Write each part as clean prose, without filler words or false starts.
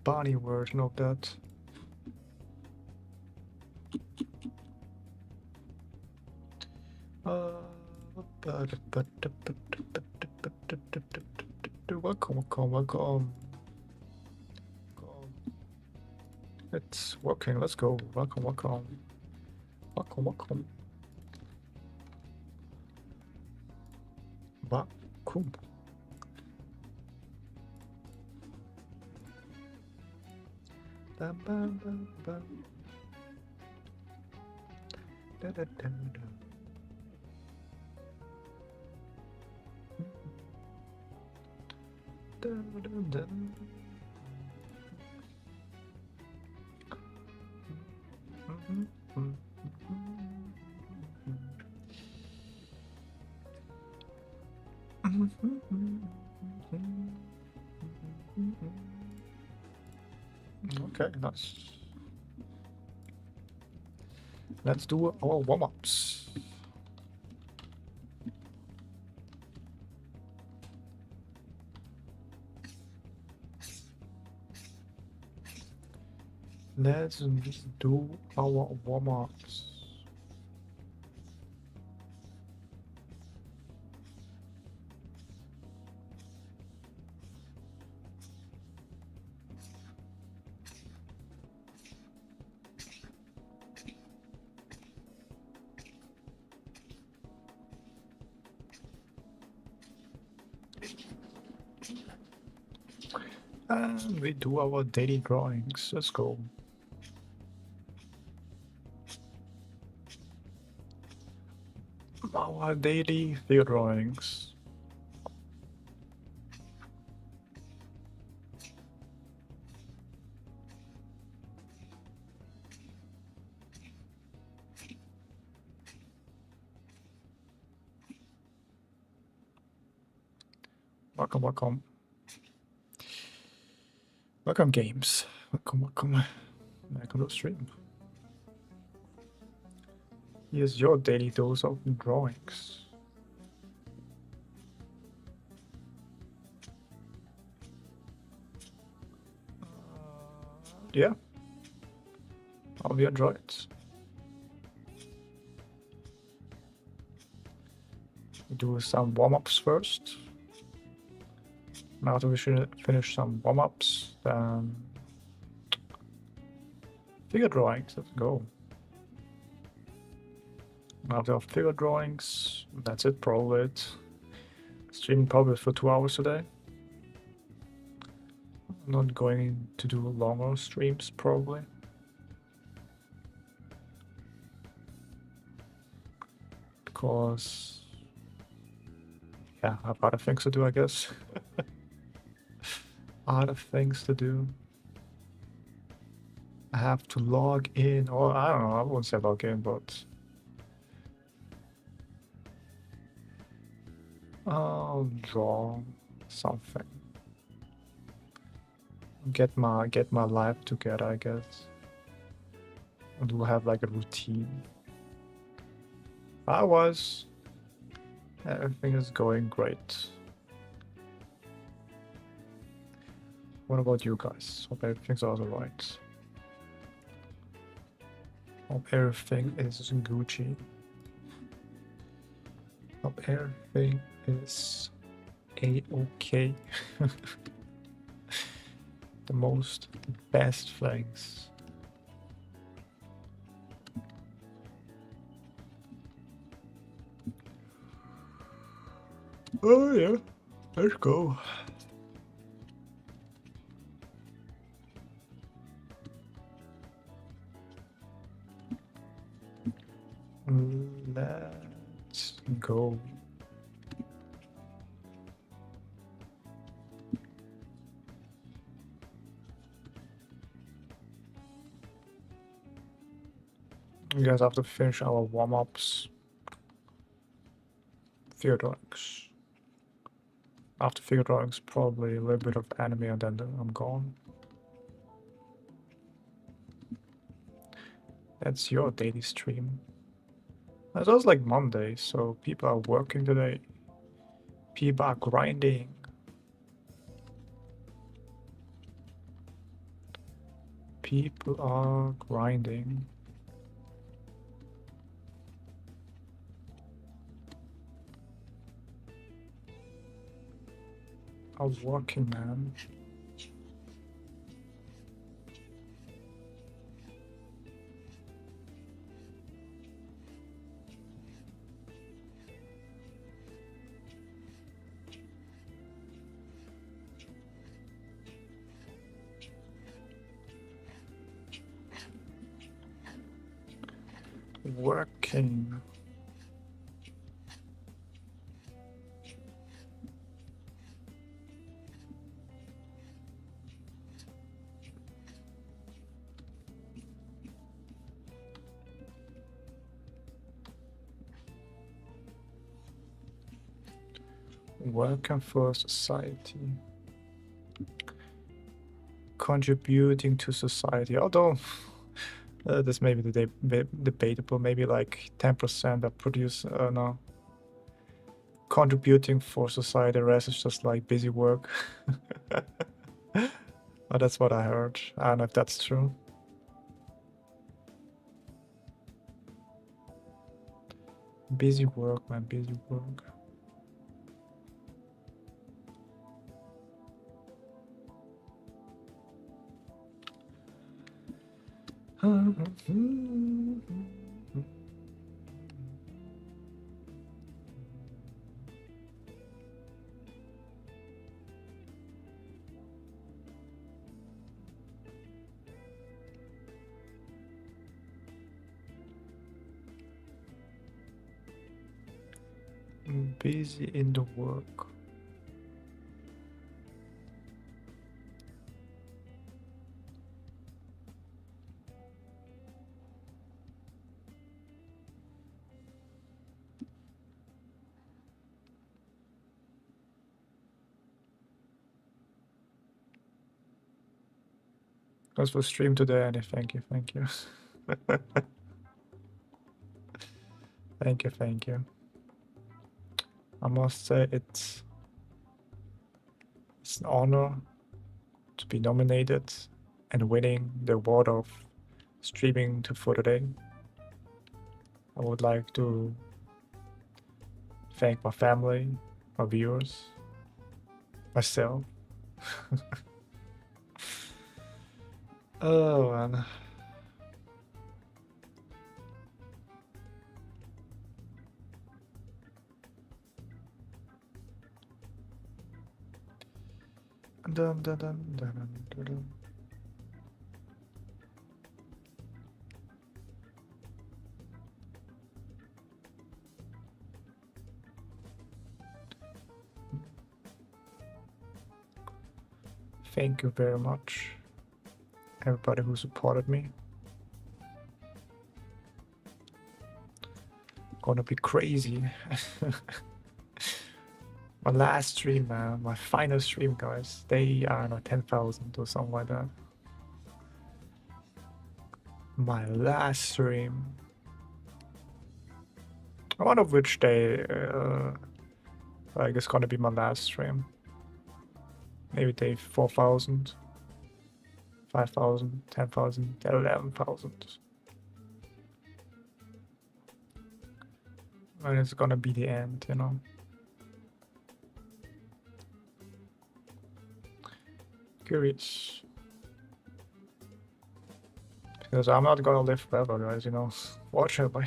bunny version of that. Welcome. It's working. Let's go. Welcome. Welcome. Welcome. Bam, bam, bam, bam. Da, da, da, da. Da, da, da. Okay, nice. Let's do our warm-ups. Let's do our warm-ups. And we do our daily drawings. Let's go. Our daily figure drawings. Welcome, welcome. Welcome, games. Welcome. Back on the stream. Here's your daily dose of drawings. Yeah. How you enjoy it? Do some warm-ups first. After we should finish some warm-ups, then figure drawings. Let's go. After figure drawings, that's it. Probably it. Streaming probably for 2 hours today. I'm not going to do longer streams probably. Because yeah, I have other things to do, I guess. Other things to do. I have to log in, or I don't know, I won't say log in, but I'll draw something. Get my life together, I guess. I do have like a routine. Everything is going great. What about you guys? Hope everything's also right. Hope everything is Gucci. Hope everything is A-okay. The best things. Oh yeah, let's go. Let's go. You guys have to finish our warm-ups. Figure drawings. After figure drawings, probably a little bit of anime and then I'm gone. That's your daily stream. It's also like Monday, so people are working today. People are grinding. People are grinding. A working man. Working. Working for society. Contributing to society. Although this may be debatable. Maybe like 10% that produce no. Contributing for society. The rest is just like busy work. But that's what I heard. I don't know if that's true. Busy work, man. Busy work. Busy in the work. Thanks for stream today, Annie. Thank you, thank you. Thank you, thank you. I must say it's an honor to be nominated and winning the award of streaming for today. I would like to thank my family, my viewers, myself. Oh man. Dun, dun, dun, dun, dun, dun. Thank you very much, everybody who supported me. Gonna be crazy. My last stream, man, my final stream, guys. They are not 10,000 or something like that. My last stream. One of which day, I guess, gonna be my last stream. Maybe day 4,000, 5,000, 10,000, 11,000. And it's gonna be the end, you know. Curious. Because I'm not gonna live forever, guys, you know. Fortunately.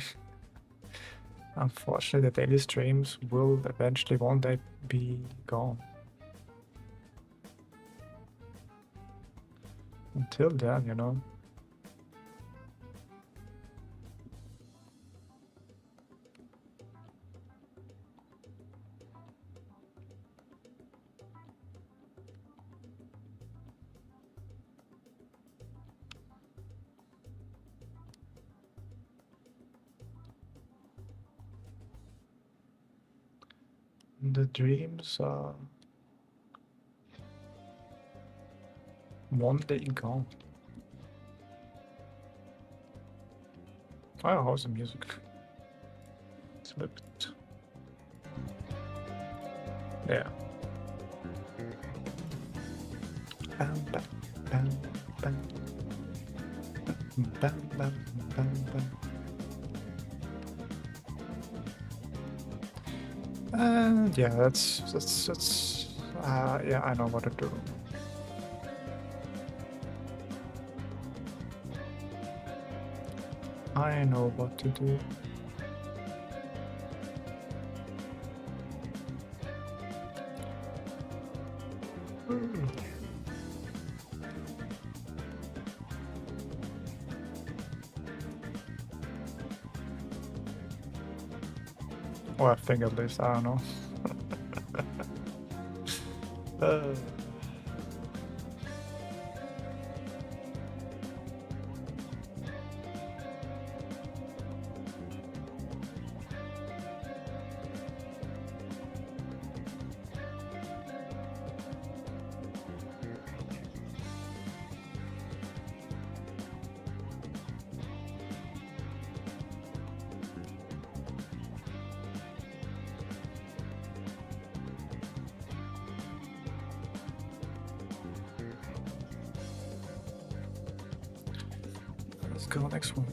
Unfortunately, the daily streams will eventually one day be gone. Until then, you know. The dreams are one day gone. Oh, how's the music? It's a bit. Yeah. Bam, bam, bam, bam. Bam, bam, bam, bam. And yeah, that's yeah, I know what to do. I know what to do. Or I think at least, I don't know. Let's go next one.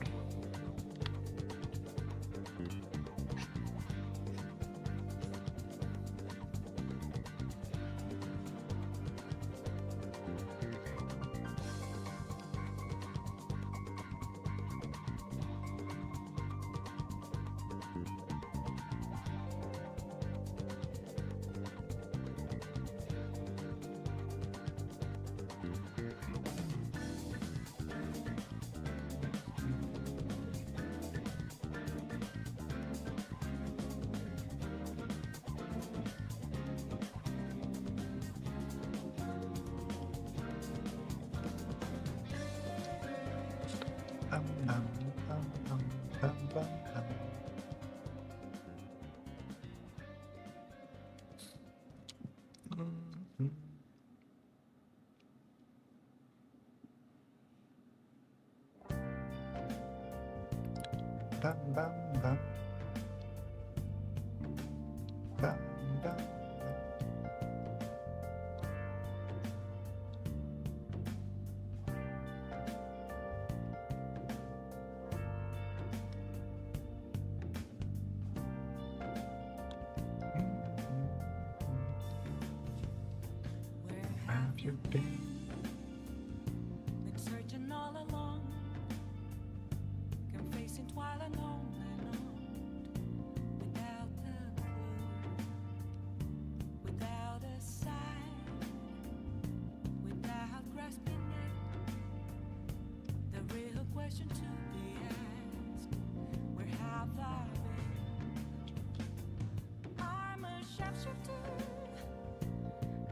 Bam, bam, bam. Bam, bam, Where have you been? Been searching all along, confessing while alone and on, without a clue, without a sign, without grasping it. The real question to be asked: where have I been? I'm a sharpshooter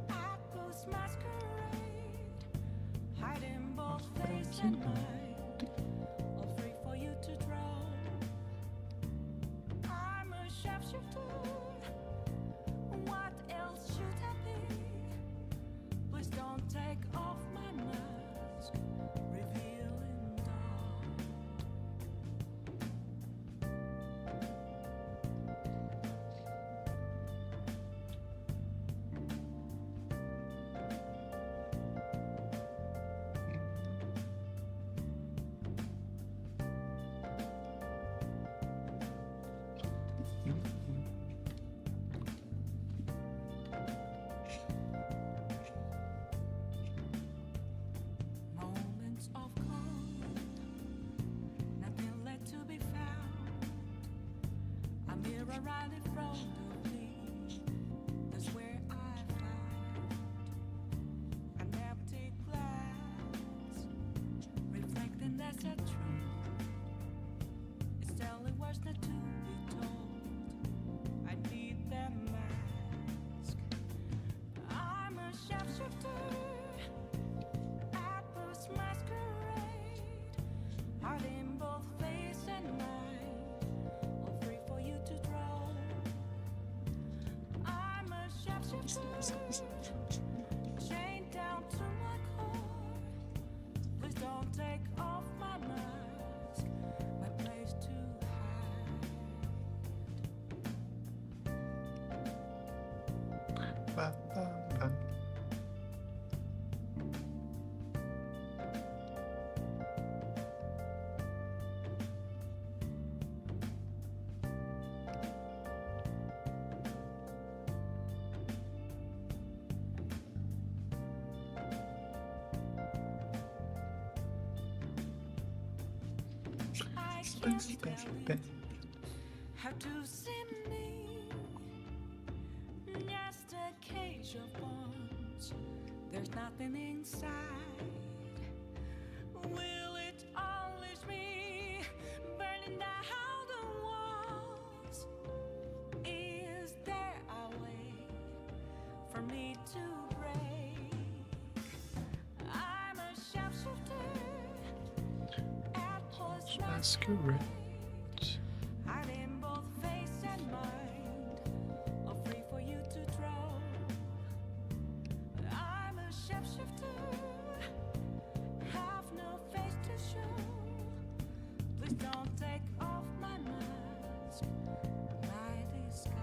at Ghost Masquerade, hiding both face and mind, all free for you to draw. I'm a sharpshooter, what else should I be? Please don't take off my mask, revealing dawn. Moments of calm, nothing left to be found. A mirror right in front of me, that's where I found an empty glass, reflecting that's a truth. It's telling words not to be told. I need that mask. I'm a sharpshooter at Ghost Masquerade, hiding both face and mind, all free for you to draw. I'm a sharpshooter, chained down to my core. Please don't take off my mask, my place to hide. bam, bam, bam. Have to see me, just a cage of bones. There's nothing inside. Will it unleash me, burning down the walls? Is there a way for me to break? I'm a sharpshooter at post Masquerade. hiding both face and mind, all free for you to draw. I'm a shapeshifter, have no face to show. Please don't take off my mask, my disguise.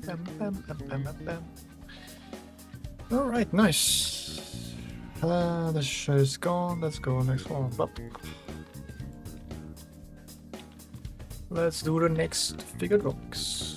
Bam, bam, bam. All right, nice. The show is gone. Let's go next one. Bop. Let's do the next figure box.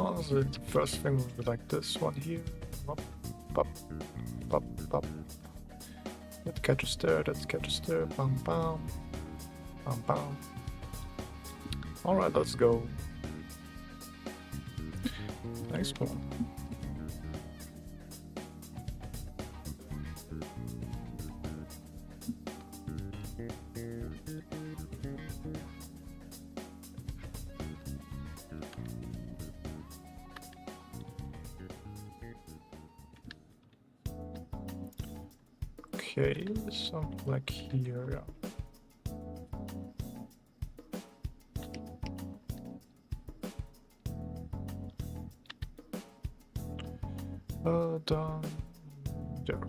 Oh, the first thing would be like this one here. Pop, pop, pop, pop. That catches there, that catches there. Bam, bam, bam, bam. All right, let's go. Next one. Okay, something like here, yeah. Down there.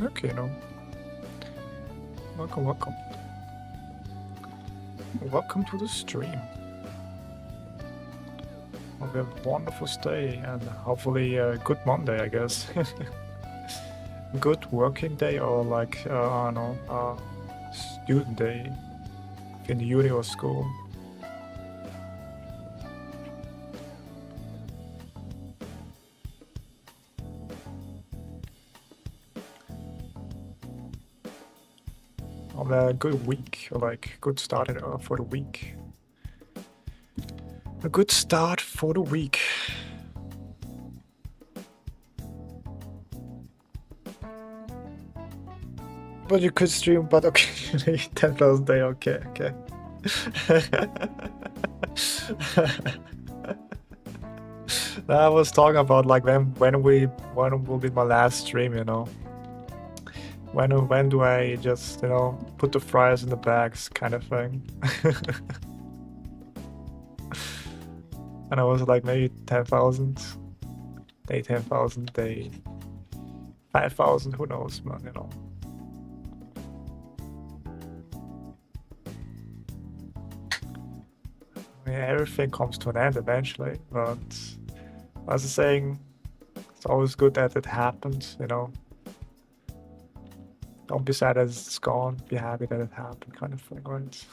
Okay, no. Welcome, welcome. Welcome to the stream. Hope you have a wonderful stay and hopefully a good Monday, I guess. Good working day or like, I don't know, student day in the uni or school. on a good week, or like good start for the week. A good start for the week. But you could stream, but occasionally 10,000 day. Okay, okay. I was talking about like when will be my last stream, you know. When do I just, you know, put the fries in the bags kind of thing. And I was like maybe 10,000. Day 10,000, day 5,000, who knows, man, you know. I mean, everything comes to an end eventually, but as I was saying, it's always good that it happens, you know. Don't be sad as it's gone, be happy that it happened, kind of thing, right?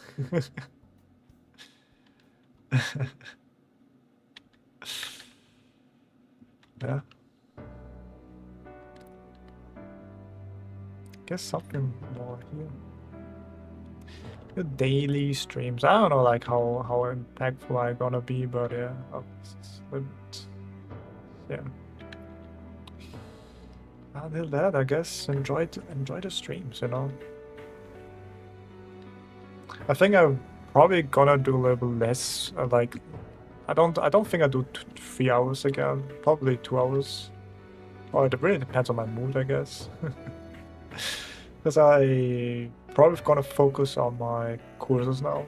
Yeah. Guess something more here. The daily streams. I don't know like how impactful I'm gonna be, but yeah, yeah. Until that, I guess enjoy the streams, you know. I think I'm probably gonna do a little less. Like, I don't think I do 3 hours again. Probably 2 hours. Or it really depends on my mood, I guess. Because I probably gonna focus on my courses now.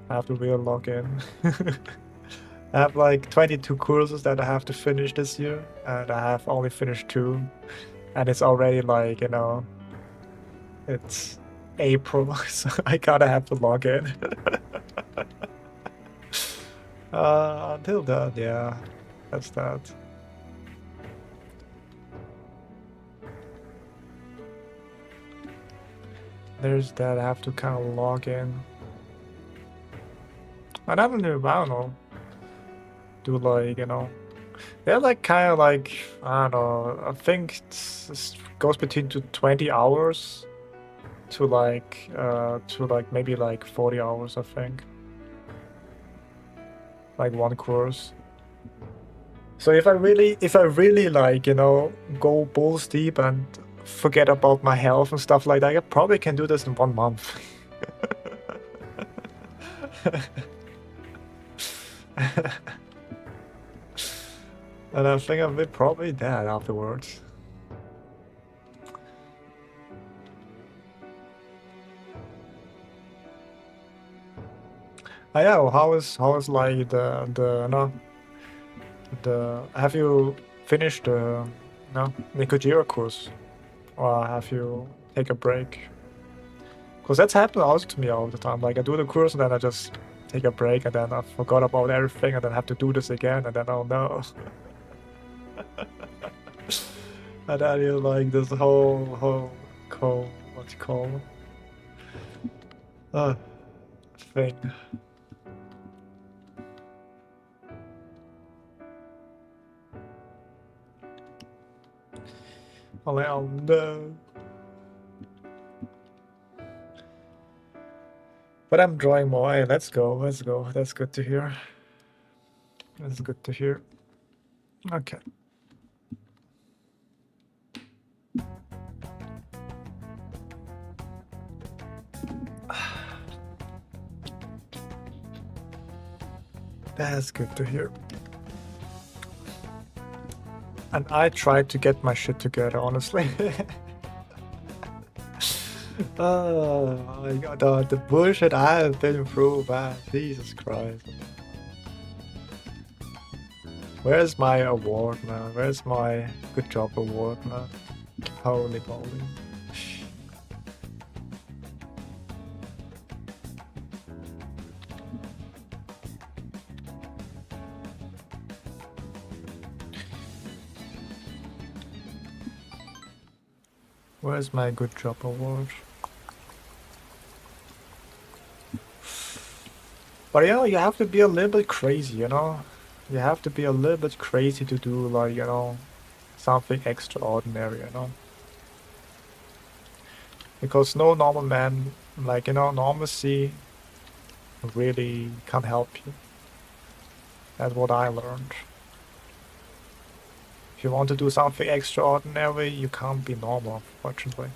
I have to really log in. I have like 22 courses that I have to finish this year, and I have only finished 2, and it's already like, you know, it's April, so I gotta have to log in. Until then, yeah, that's that. There's that, I have to kind of log in. I don't know, do like, you know, they're like kind of like, I don't know, I think it goes between 20 hours to like maybe like 40 hours, I think. Like one course. So if I really like, you know, go balls deep and forget about my health and stuff like that, I probably can do this in 1 month. And I think I'll be probably dead afterwards. Yeah, well, how is like the no the have you finished the Nikojira course, or have you take a break? Because that's happened also to me all the time. Like I do the course and then I just take a break and then I forgot about everything and then have to do this again and then oh no. And then you like this whole what you call thing. Oh no. But I'm drawing more. Hey, let's go. That's good to hear. That's good to hear. Okay. That's good to hear. And I tried to get my shit together, honestly. Oh my god, the bullshit I have been through, man. Jesus Christ. Where's my award, man? Where's my good job award, man? Holy moly. Where's my good job award? But you know, you have to be a little bit crazy, you know? You have to be a little bit crazy to do, like, you know, something extraordinary, you know? Because no normal man, like, you know, normalcy really can't help you. That's what I learned. If you want to do something extraordinary, you can't be normal, unfortunately.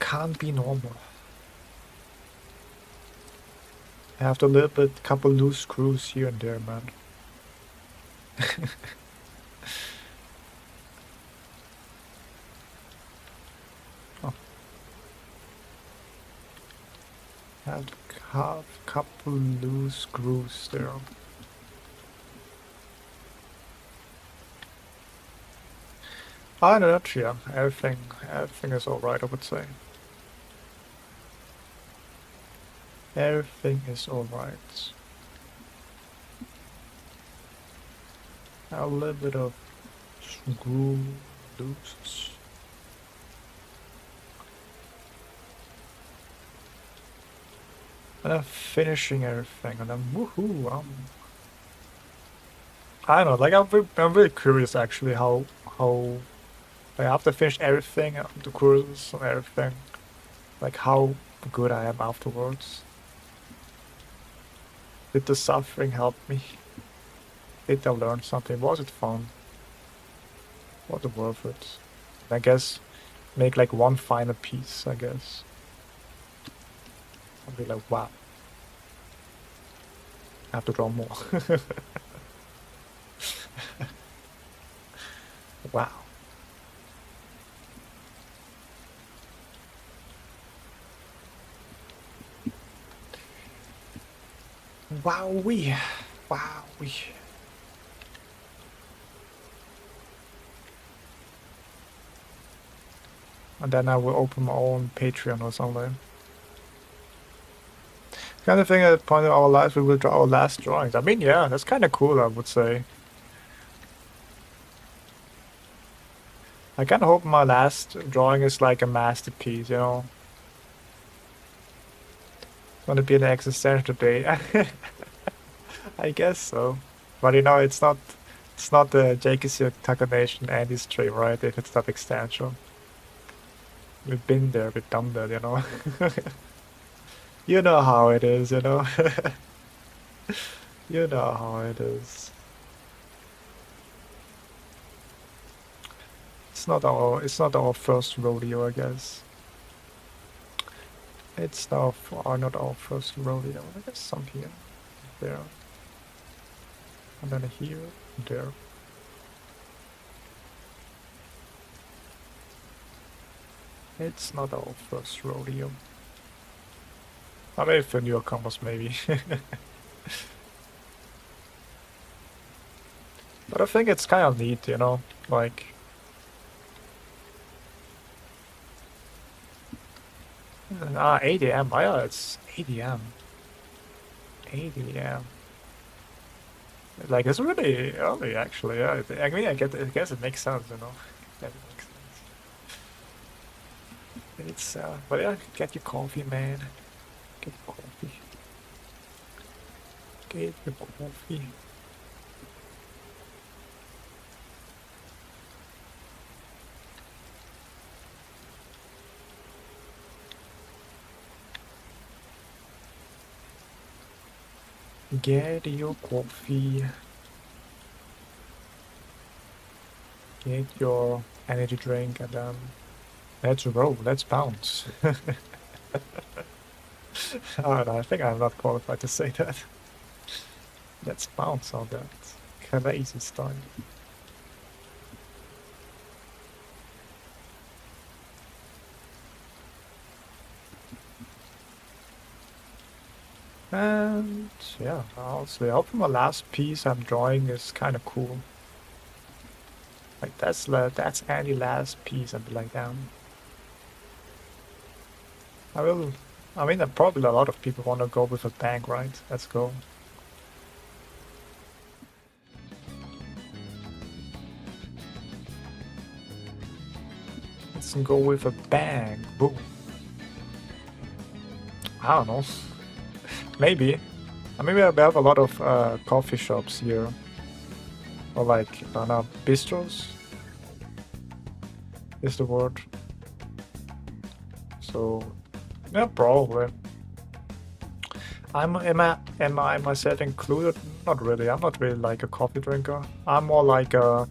Can't be normal. I have to live with a couple loose screws here and there, man. Oh. Have a couple loose screws there. I know that, yeah. Everything is alright, I would say. Everything is alright. A little bit of screw loose. And I'm finishing everything, and then woohoo! I don't know. Like I'm really curious actually how like after I finish everything, the courses and everything, like how good I am afterwards. Did the suffering help me? Did I learn something? Was it fun? Was it worth it? I guess make like one final piece, I guess. I'll be like, wow. I have to draw more. Wow. Wowee. Wowee. And then I will open my own Patreon or something. Kind of thing at the point of our lives we will draw our last drawings. I mean, yeah, that's kind of cool, I would say. I kind of hope my last drawing is like a masterpiece, you know? It's gonna be an existential day. I guess so. But you know, it's not the JKC Takanation Andy stream, right? If it's not existential. We've been there, we've done that, you know? You know how it is, you know? You know how it is. It's not our first rodeo, I guess. It's not our first rodeo. I guess some here, there, and then here, there. It's not our first rodeo. I mean, for newcomers, maybe. But I think it's kind of neat, you know, like. Ah, 8 AM. Oh, yeah, it's 8 AM. 8 AM. Like, it's really early, actually. Yeah, I mean, I guess it makes sense, you know. That makes sense. It's, but yeah, get your coffee, man. Get your coffee. Get your coffee. Get your coffee. Get your energy drink, and then let's roll, let's bounce. Oh, no, I think I'm not qualified to say that. Let's bounce on that crazy style. And yeah, honestly, I hope my last piece I'm drawing is kind of cool. Like that's any last piece I'd be like, damn. I mean, probably a lot of people want to go with a bang, right? Let's go. Let's go with a bang. Boom. I don't know. Maybe. I mean, we have a lot of coffee shops here. Or like, no, bistros is the word. So, yeah, probably. Am I myself included? Not really. I'm not really like a coffee drinker. I'm more like a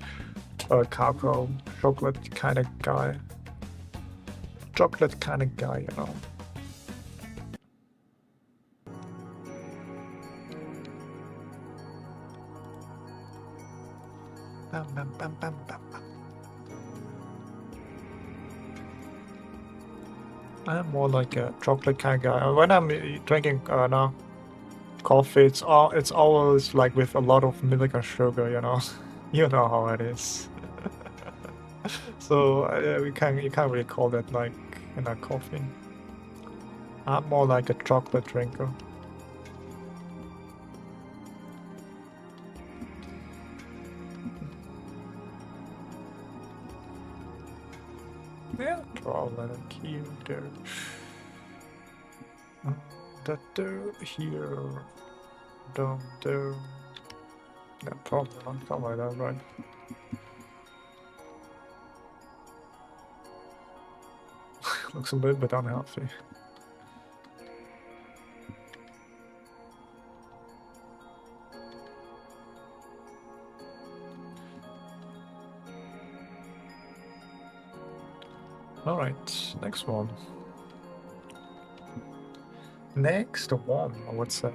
cacao, chocolate kind of guy. Chocolate kind of guy, you know. Bam, bam, bam, bam, bam, bam. I'm more like a chocolate kind of guy. When I'm drinking no, coffee, it's always like with a lot of milk and sugar, you know. You know how it is. So you can't really call that like coffee. I'm more like a chocolate drinker. Yeah, draw a letter here, there. That there, here, down there. Yeah, probably something like that, right? Looks a little bit unhealthy. Alright, next one. Next one, I would say.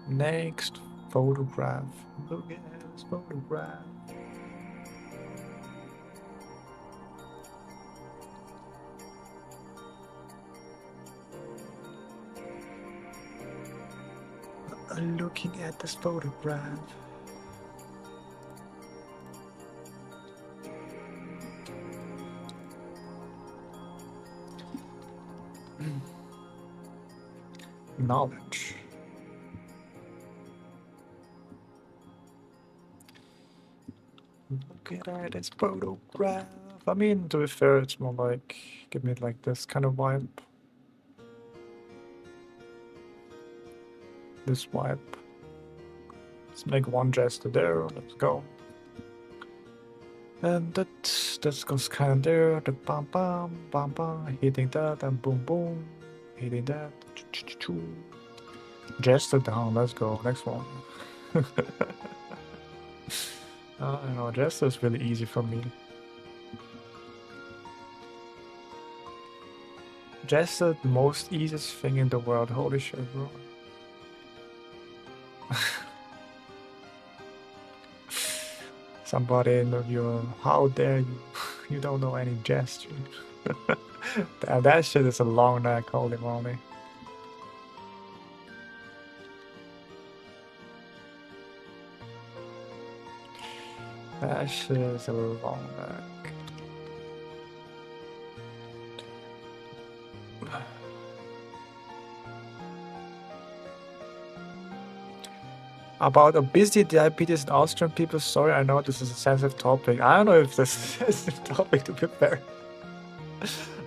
Next photograph. Look at this photograph. Looking at this photograph. Knowledge. Look at this photograph. I mean, to be fair, it's more like, give me like this kind of vibe. This vibe. Let's make one gesture there. Let's go. And that goes kind of there. The bam bam bam bam, hitting that and boom boom, hitting that. Gesture down. Let's go. Next one. I know gesture is really easy for me. Gesture, the most easiest thing in the world. Holy shit, bro. Somebody in your, how dare you? You don't know any gesture. That shit is a long neck, holy moly. That shit is a long neck. About obesity, diabetes in Austrian people, sorry, I know this is a sensitive topic. I don't know if this is a sensitive topic, to be fair.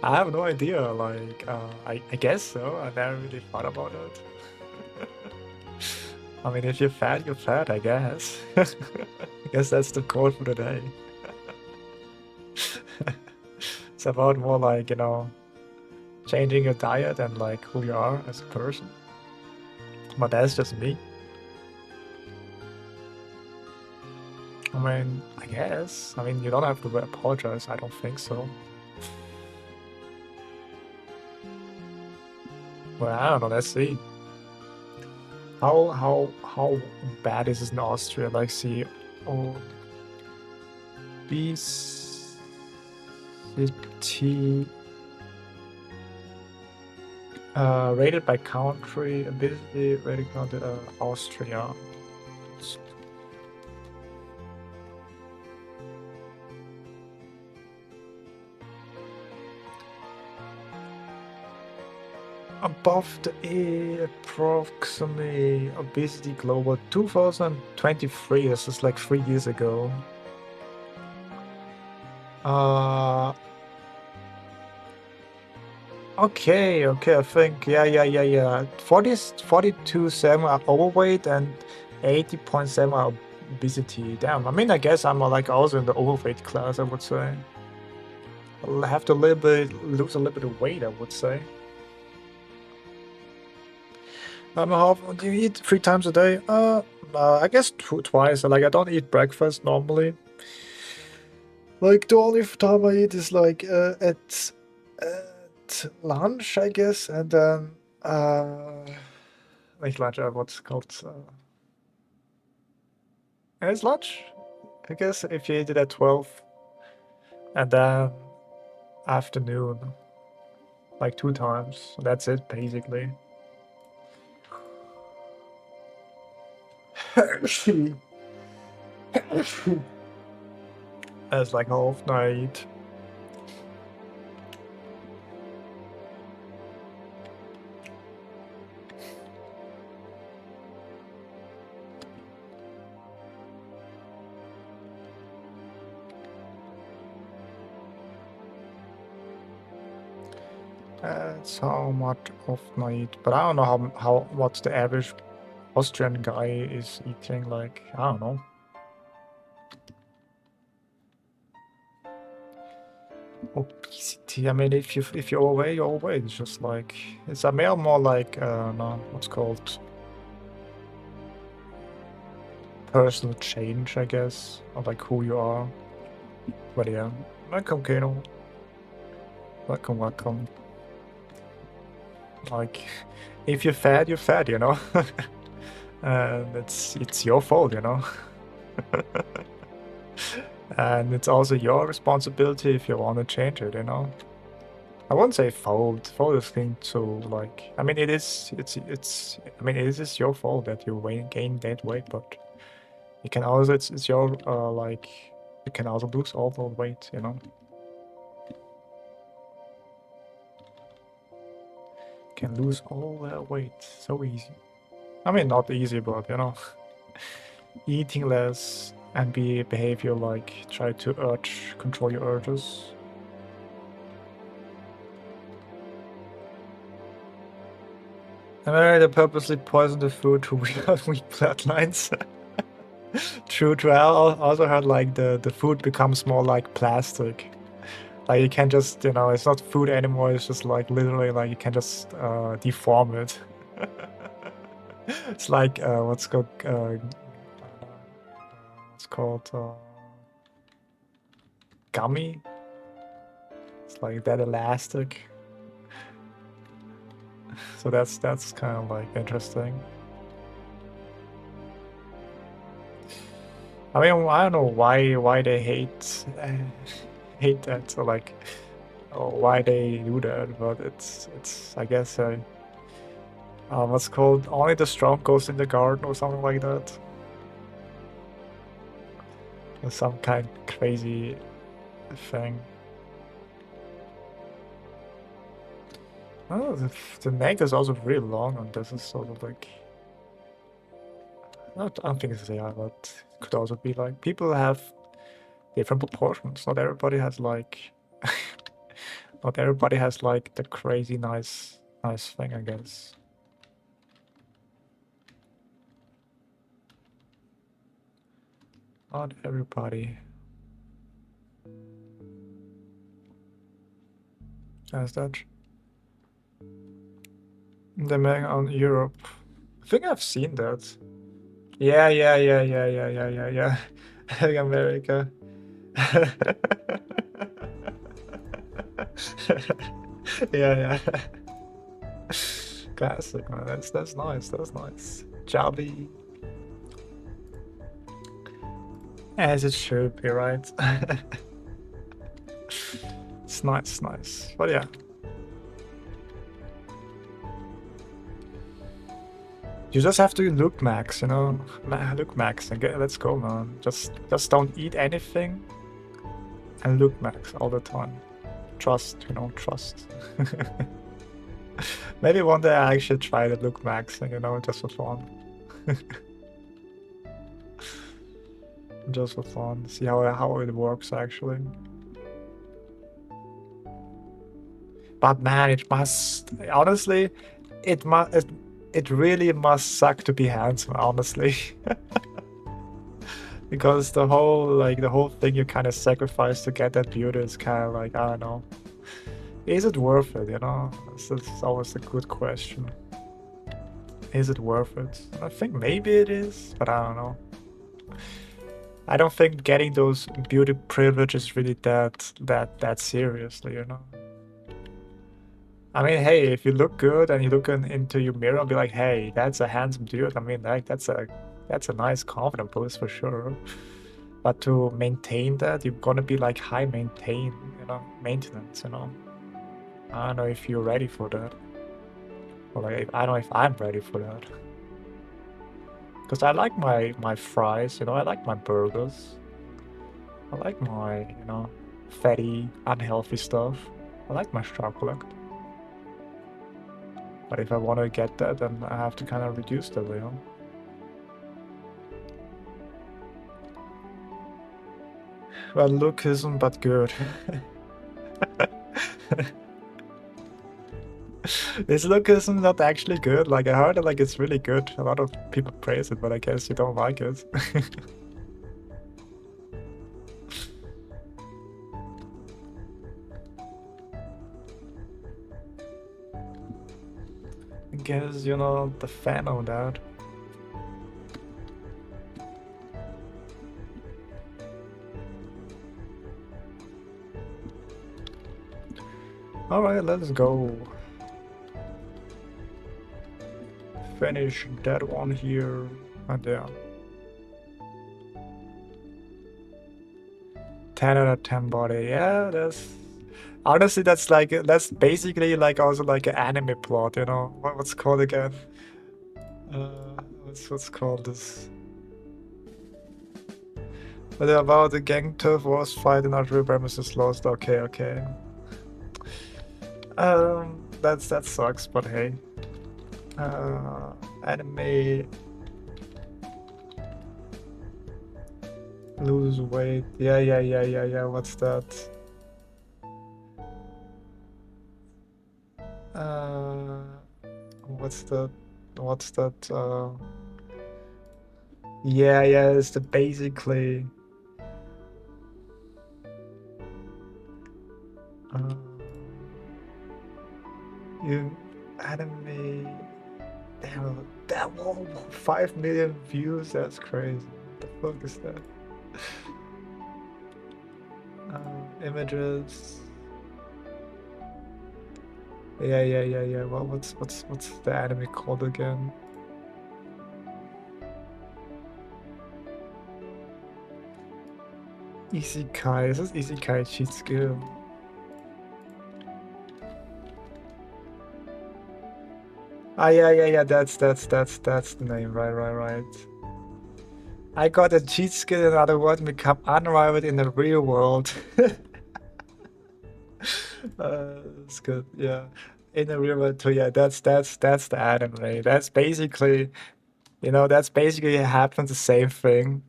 I have no idea, like, I guess so. I never really thought about it. I mean, if you're fat, you're fat, I guess. I guess that's the code for the day. It's about more like, changing your diet and like who you are as a person. But that's just me. I mean, I guess. I mean, you don't have to apologize. I don't think so. Well, I don't know. Let's see. How bad is it in Austria? Like, see, obesity rated by country. Obesity rated country. Austria. Above the approximately obesity global 2023. This is like 3 years ago. Okay, I think, yeah. 42.7 are overweight and 80.7 are obesity. Damn, I mean, I guess I'm like also in the overweight class, I would say. I'll have to lose a little bit of weight, I would say. How do you eat 3 times a day? I guess twice. Like, I don't eat breakfast normally. Like, the only time I eat is like at lunch, I guess, and then like lunch, what's it called? It's lunch, I guess, if you eat it at 12, and then afternoon, like 2 times. That's it, basically. That's like how often I eat. That's how much often I eat, but I don't know how what's the average Austrian guy is eating. Like, I don't know. Obesity. I mean, if you're overweight, you're overweight. It's just like it's a more like no, what's called personal change, I guess, of like who you are. But yeah, welcome, Kano. Welcome. Like, if you're fat, you're fat, you know. And it's your fault, you know. And it's also your responsibility if you want to change it, you know. I wouldn't say fault. Fault is thing to like. I mean, it is. It's. I mean, it is your fault that you gain that weight, but you can also. It's your like. You can also lose all the weight, you know. You can lose all that weight so easy. I mean, not easy, but you know, eating less and behavior like try to control your urges. They purposely poison the food to weak bloodlines. True. I also heard like the food becomes more like plastic. Like you can just, you know, it's not food anymore. It's just like literally like you can just deform it. It's like what's called gummy. It's like that elastic. So that's kind of like interesting. I mean, I don't know why they hate that, or like, or why they do that, but it's I guess what's called only the strong goes in the garden or something like that. Or some kind of crazy thing. Oh, the neck is also really long, and this is sort of like. I don't think it's AI, but it could also be like people have different proportions. Not everybody has like. Not everybody has like the crazy nice thing, I guess. Not everybody has that. The man on Europe. I think I've seen that. Yeah. Like America. Yeah. Classic, man. That's nice. That's nice. Jolly. As it should be, right? It's nice. But yeah. You just have to look max, you know? Look max and let's go, man. Just don't eat anything and look max all the time. Trust, you know, trust. Maybe one day I actually try to look max and, you know, just for fun. Just for fun. See how it works actually. But man, it must honestly, it really must suck to be handsome, honestly. Because the whole thing you kind of sacrifice to get that beauty is kind of like, I don't know. Is it worth it, you know? This is always a good question. Is it worth it? I think maybe it is, but I don't know. I don't think getting those beauty privileges really that seriously, you know? I mean, hey, if you look good and you look into your mirror and be like, hey, that's a handsome dude, I mean, like, that's a nice confident boost for sure. But to maintain that, you're gonna be like high maintenance, you know? I don't know if you're ready for that. Or like, I don't know if I'm ready for that. Because I like my fries, you know, I like my burgers. I like my, you know, fatty, unhealthy stuff. I like my chocolate. But if I want to get that, then I have to kind of reduce that, you know? Well, look isn't but good. This look isn't not actually good. Like, I heard it, like, it's really good. A lot of people praise it, but I guess you don't like it. I guess you're not the fan of that. Alright, let's go. Finish that one here and there. 10 out of 10 body. Yeah, that's honestly that's basically like also like an anime plot, you know. What's called again? What's called this? But about the gang turf wars fight in our premises lost. Okay. That sucks, but hey. Anime lose weight. Yeah. What's that? What's that? Yeah, it's the basically. You anime. Damn, that whoa, 5 million views. That's crazy. What the fuck is that? Images. Yeah. Well, what's the anime called again? Isekai. Is this Isekai cheat skill? Ah, yeah. That's the name. Right. I got a cheat skill in other words, become unrivaled in the real world. It's good. Yeah, in the real world too. Yeah, that's the anime. That's basically, you know, that's basically happens the same thing.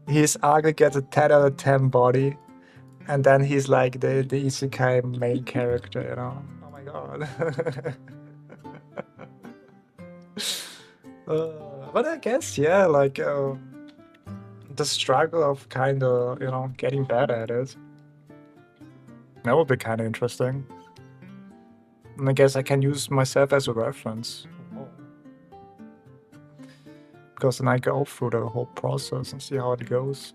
His ugly gets a 10 out of 10 body, and then he's like the isekai main character. You know. Oh my god. But I guess yeah, like the struggle of kind of getting better at it. That would be kind of interesting. And I guess I can use myself as a reference. Because then I go through the whole process and see how it goes.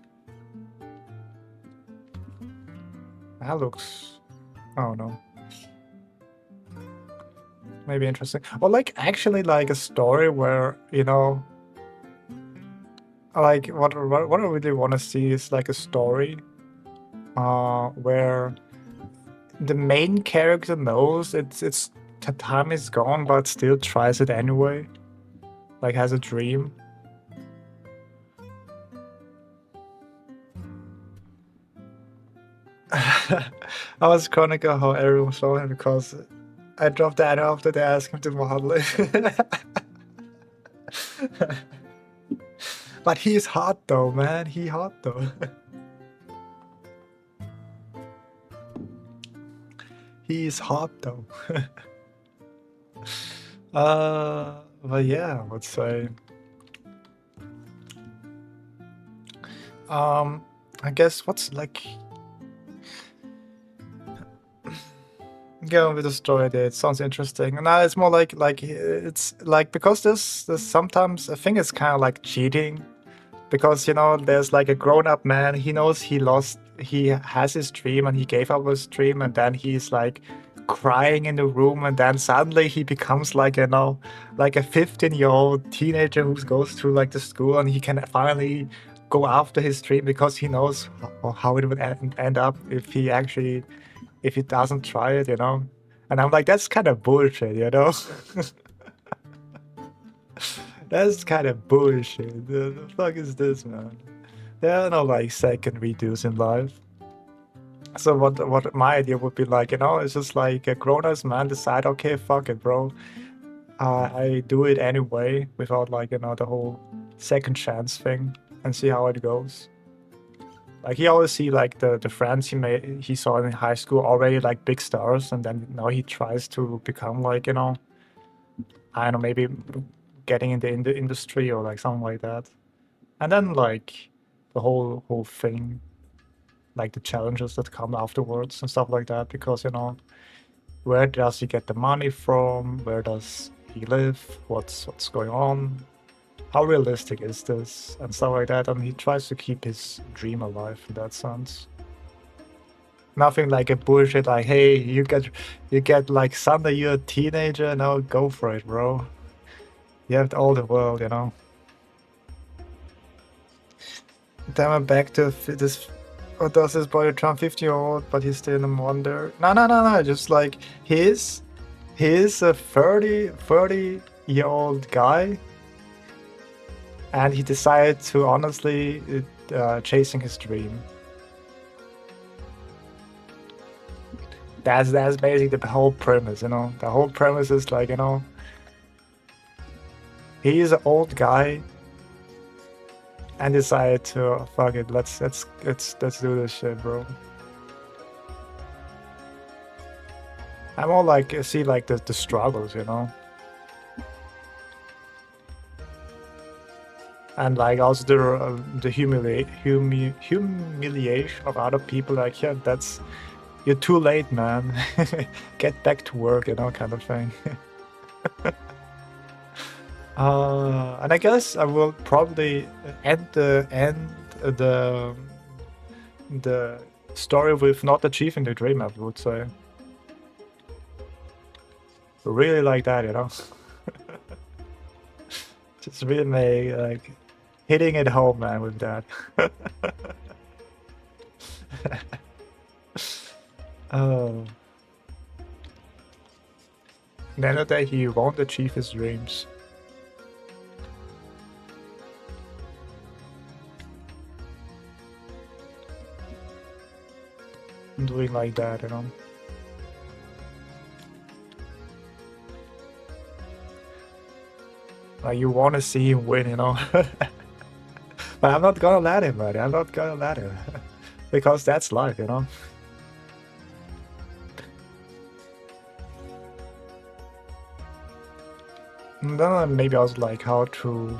That looks... oh no. Maybe interesting. Or like actually like a story where, like what I really want to see is like a story where the main character knows it's the time is gone, but still tries it anyway. Like has a dream. I was chronicle how everyone saw him because I dropped the anime after they asked him to model it. But he's hot though, man. He hot though. He's hot though. But yeah, I would say. I guess what's like going with the story there. It sounds interesting. Now it's more like it's like because there's sometimes I think it's kind of like cheating because there's like a grown-up man. He knows he has his dream and he gave up his dream and then he's like crying in the room and then suddenly he becomes like like a 15-year-old teenager who goes to like the school and he can finally go after his dream because he knows how it would end up if he doesn't try it. And I'm like, that's kind of bullshit. That's kind of bullshit. The fuck is this, man? There are no like second redos in life. So what my idea would be like, it's just like a grown-ass man decide, okay, fuck it, bro. I do it anyway without like the whole second chance thing and see how it goes. Like he always see like the friends he saw in high school already like big stars, and then now he tries to become like I don't know, maybe getting in the industry or like something like that. And then like the whole thing, like the challenges that come afterwards and stuff like that, because where does he get the money from? Where does he live? What's going on? How realistic is this? And stuff like that. And he tries to keep his dream alive in that sense. Nothing like a bullshit like, hey, you get like Sunday, you're a teenager, now go for it, bro. You have all the world, Then I'm back to this. What does this boy turn 50-year-old, but he's still in wonder? No. Just like he's a 30-year-old guy, and he decided to honestly chasing his dream. That's basically the whole premise, The whole premise is like, he's an old guy and decided to fuck it. Let's do this shit, bro. I more like see like the struggles, and like also the humiliation of other people. Like, yeah, you're too late, man. Get back to work, kind of thing. And I guess I will probably end the story with not achieving the dream, I would say. Really like that, Just really like hitting it home, man, with that. Oh. Then the day he won't achieve his dreams. Doing like that, Like you want to see him win, But I'm not gonna let him, buddy. I'm not gonna let him. Because that's life, And then maybe I was like how to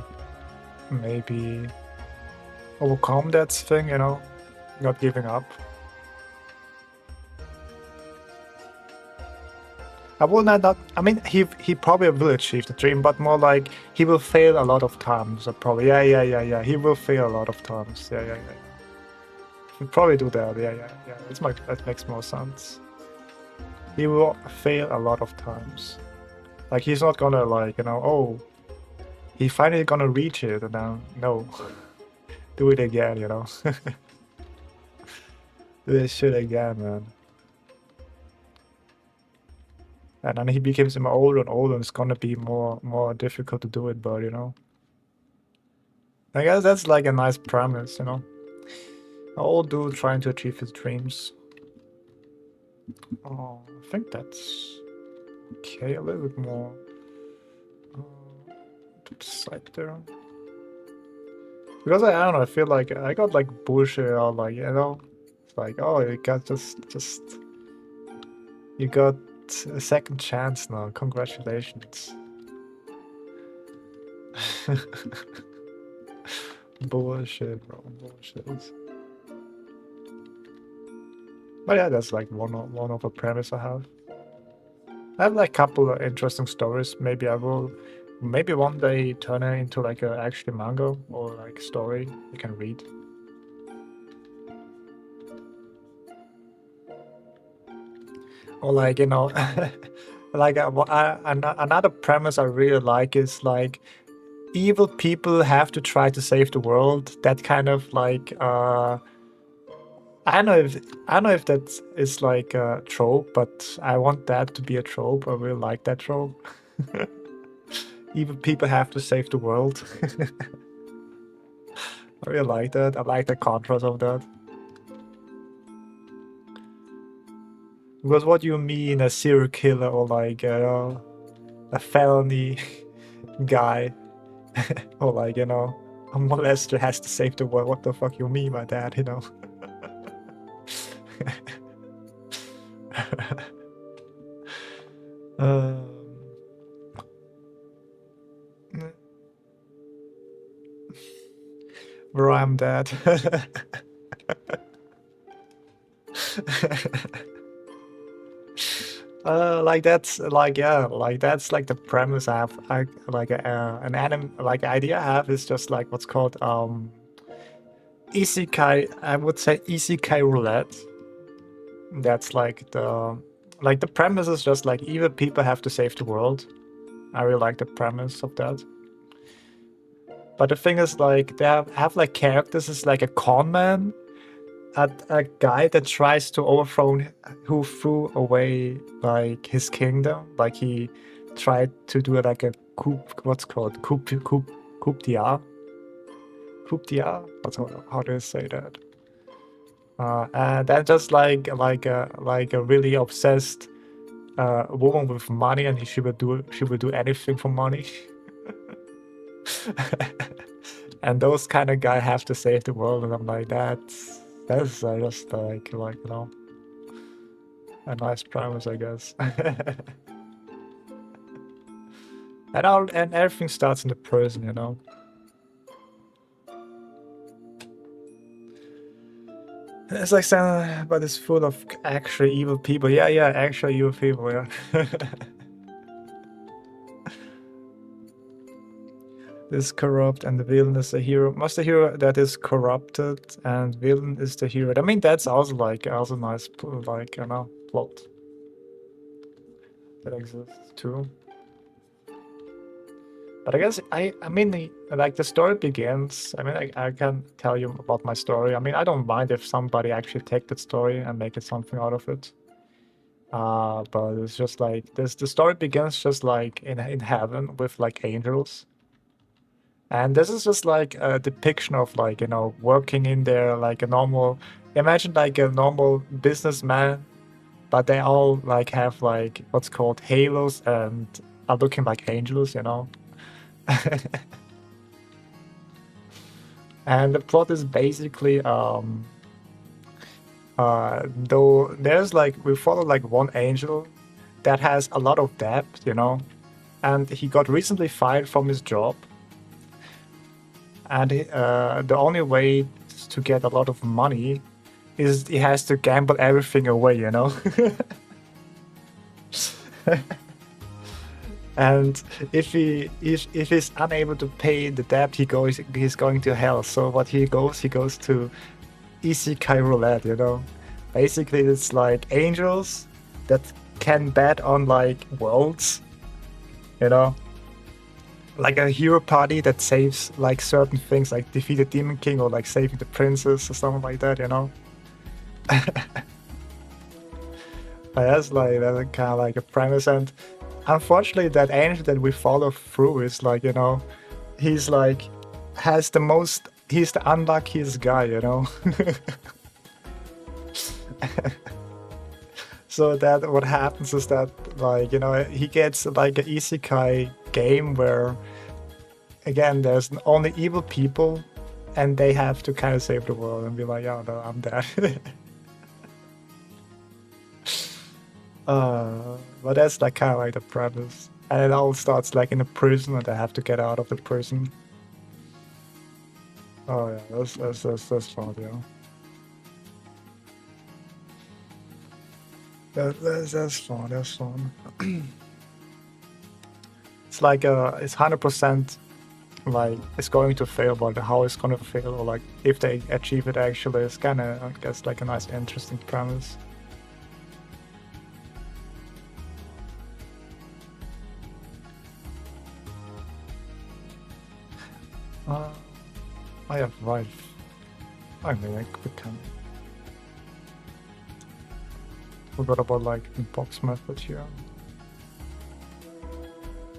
maybe overcome that thing, not giving up. I will not. I mean, he probably will achieve the dream, but more like he will fail a lot of times. Probably, yeah. He will fail a lot of times. Yeah. He'll probably do that. Yeah. That makes more sense. He will fail a lot of times. Like he's not gonna like oh, he finally gonna reach it, and then no, do it again. Do this shit again, man. And then he becomes more older and older, and it's gonna be more difficult to do it, but I guess that's like a nice premise, An old dude trying to achieve his dreams. Oh, I think that's okay. A little bit more to the side there, because I don't know. I feel like I got like bullshit or like it's like, oh, you got just You got a second chance now. Congratulations. Bullshit, bro. Bullshit. But yeah, that's like one of the premise I have. I have like a couple of interesting stories. Maybe I will, maybe one day turn it into like a actually manga or like story you can read. Or like, you know, like another premise I really like is like evil people have to try to save the world. That kind of like I don't know if that is like a trope, but I want that to be a trope. I really like that trope. Evil people have to save the world. I really like that. I like the contrast of that. Because what do you mean a serial killer or like a felony guy or like, you know, a molester has to save the world? What the fuck you mean by that, you know? Bro, I'm dead. Like that's like yeah, like that's like the premise I have. I like an anime like idea I have is just like what's called isekai. I would say isekai roulette. That's like the premise is just like evil people have to save the world. I really like the premise of that. But the thing is like they have like characters is like a con man, a guy that tries to overthrow who threw away like his kingdom. Like he tried to do like a coup. What's called coup d'état? Coup d'état? How do you say that? And then just like a really obsessed woman with money, and she will do anything for money. And those kind of guy have to save the world, and I'm like that's just like you know, a nice premise, I guess. and everything starts in the prison, you know. It's like but it's full of actually evil people. Yeah, actually evil people. Yeah. This corrupt and the villain is the hero. Must the hero that is corrupted and villain is the hero. I mean that's also like also nice like you know plot that exists too. But I guess I mean like the story begins. I mean I can tell you about my story. I mean I don't mind if somebody actually take that story and make it something out of it. But it's just like this. The story begins just like in heaven with like angels. And this is just like a depiction of like, you know, working in there like a normal, imagine like a normal businessman, but they all like have like what's called halos and are looking like angels, you know. And the plot is basically though there's like we follow like one angel that has a lot of debt, you know, and he got recently fired from his job. And the only way to get a lot of money is he has to gamble everything away, you know? And if he's unable to pay the debt, he's going to hell. So what he goes to isekai roulette, you know? Basically it's like angels that can bet on like worlds, you know? Like a hero party that saves like certain things, like defeat a demon king or like saving the princess or something like that, you know. That's kind of like a premise, and unfortunately, that angel that we follow through is like you know, he's like he's the unluckiest guy, you know. So that what happens is that like you know he gets like an isekai game where again there's only evil people and they have to kind of save the world and be like, oh no, I'm dead. But that's like kind of like the premise. And it all starts like in a prison and they have to get out of the prison. Oh yeah, that's fun, yeah. That's fun, that's fun. It's like it's 100% like it's going to fail, but how it's gonna fail or like if they achieve it actually is kinda I guess like a nice interesting premise. Uh, I have right. I mean, we can. Forgot about like the box method here.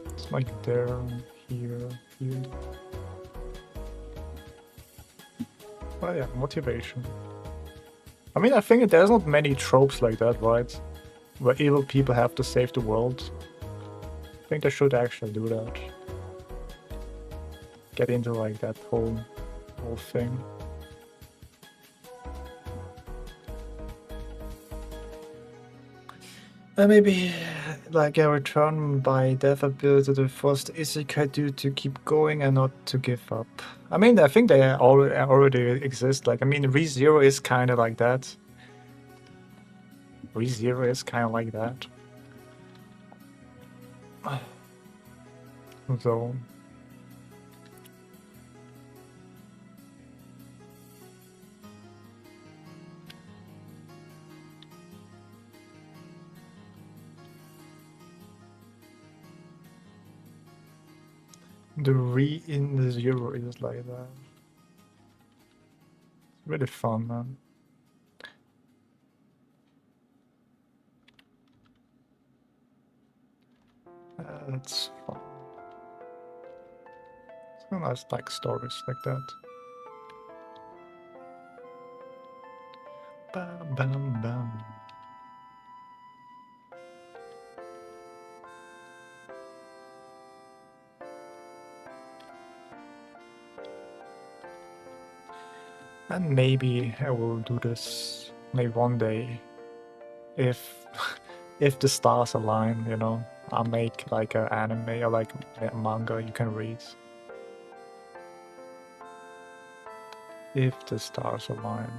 It's like there, here, here. Oh yeah, motivation. I mean, I think there's not many tropes like that, right? Where evil people have to save the world. I think they should actually do that. Get into like that whole thing. Maybe like a return by death ability to force the isekai dude to keep going and not to give up. I mean, I think they already exist. Like, I mean, ReZero is kind of like that. ReZero is kind of like that. So. The re in the zero is like that. It's really fun, man. That's fun. It's so nice, like stories like that. Bam, bam, bam. And maybe I will do this maybe one day if if the stars align, you know. I'll make like an anime or like a manga you can read. If the stars align.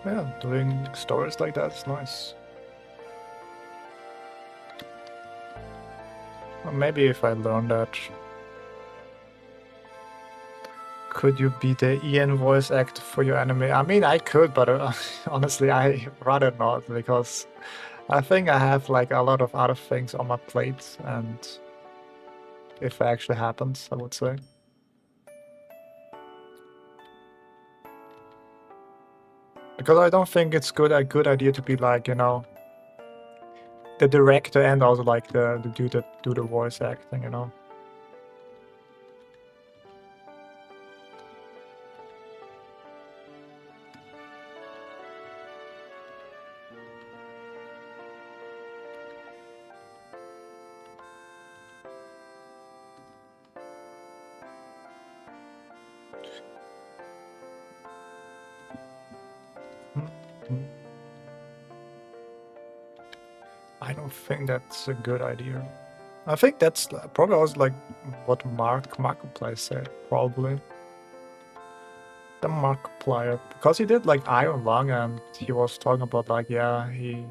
Yeah, doing stories like that is nice. Or maybe if I learn that. Could you be the Ian voice actor for your anime? I mean, I could, but honestly, I rather not because I think I have like a lot of other things on my plate, and if it actually happens, I would say. Because I don't think it's a good idea to be like, you know, the director and also like the dude that do the voice acting, you know. Mhm. I don't think that's a good idea. I think that's probably also like what Markiplier said, probably. The Markiplier, because he did like Iron Lung and he was talking about like, yeah, he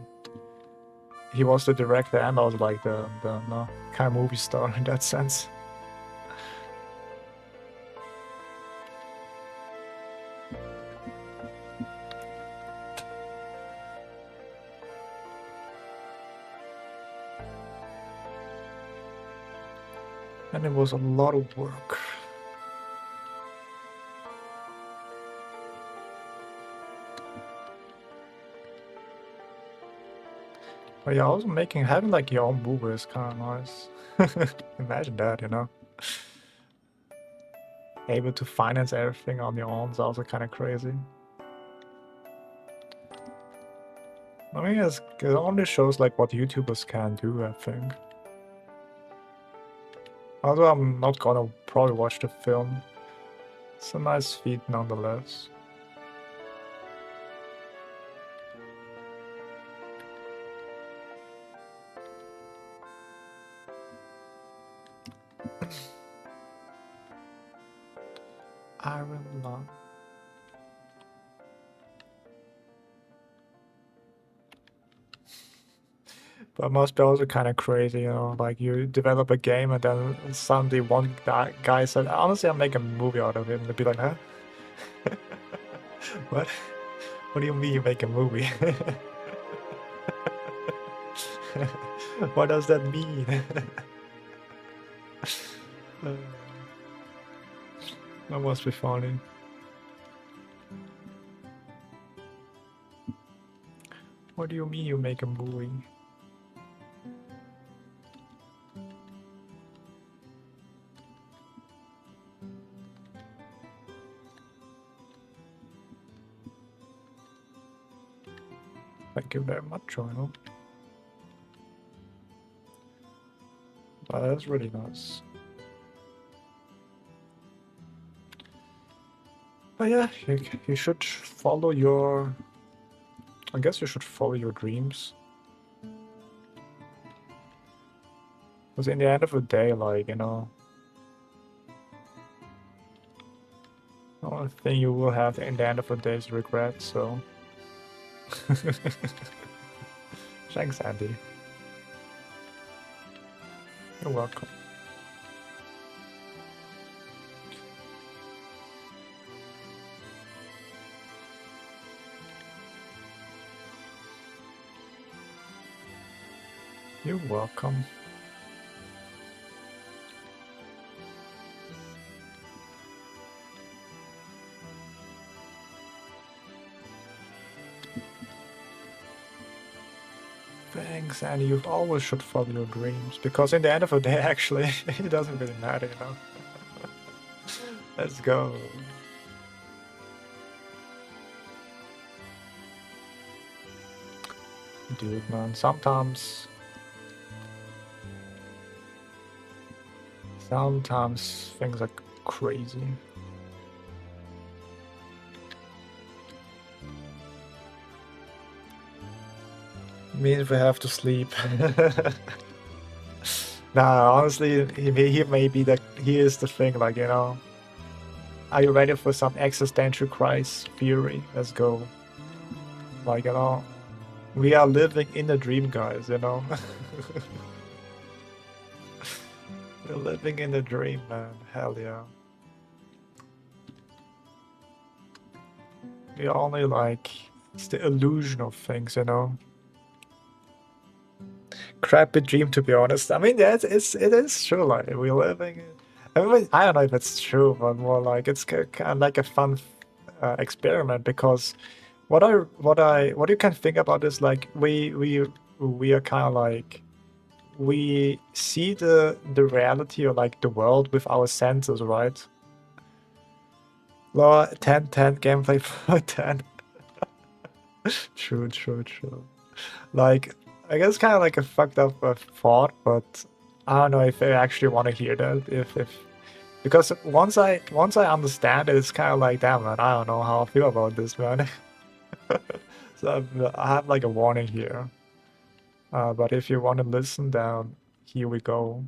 was the director and also like the no, kind of movie star in that sense. And it was a lot of work. But yeah, also having like your own movie is kind of nice. Imagine that, you know. Able to finance everything on your own is also kind of crazy. I mean, it only shows like what YouTubers can do, I think. Although I'm not gonna probably watch the film. It's a nice feat nonetheless. Iron Lung. But it must be also kind of crazy, you know, like you develop a game and then suddenly one guy said, honestly, I'll make a movie out of it. And they'd be like, huh? What? What do you mean you make a movie? What does that mean? That must be funny. What do you mean you make a movie? Thank you very much, Joel. That's really nice. But yeah, you should follow your... I guess you should follow your dreams. Because in the end of the day, like, you know, the only thing you will have in the end of the day is regret, so... Thanks, Andy. You're welcome. You're welcome. Thanks, Andy. You always should follow your dreams, because in the end of the day, actually, it doesn't really matter, you know? Let's go. Dude, man, sometimes things are crazy. Means we have to sleep. Nah, honestly, he may be the... Here's the thing, like, you know... Are you ready for some existential crisis theory? Let's go. Like, you know... We are living in a dream, guys, you know? We're living in a dream, man. Hell yeah. We only, like... It's the illusion of things, you know? Crappy dream, to be honest. I mean, yeah, it is true. Like we're living. I mean, I don't know if it's true, but more like it's kind of like a fun experiment, because what you can think about is like we are kind of like we see the reality or like the world with our senses, right? Law 10 gameplay for 10. True. Like, I guess kind of like a fucked up thought, but I don't know if I actually want to hear that. If because once I understand it, it's kind of like, damn, man, I don't know how I feel about this, man. So I have like a warning here. But if you want to listen, then here we go.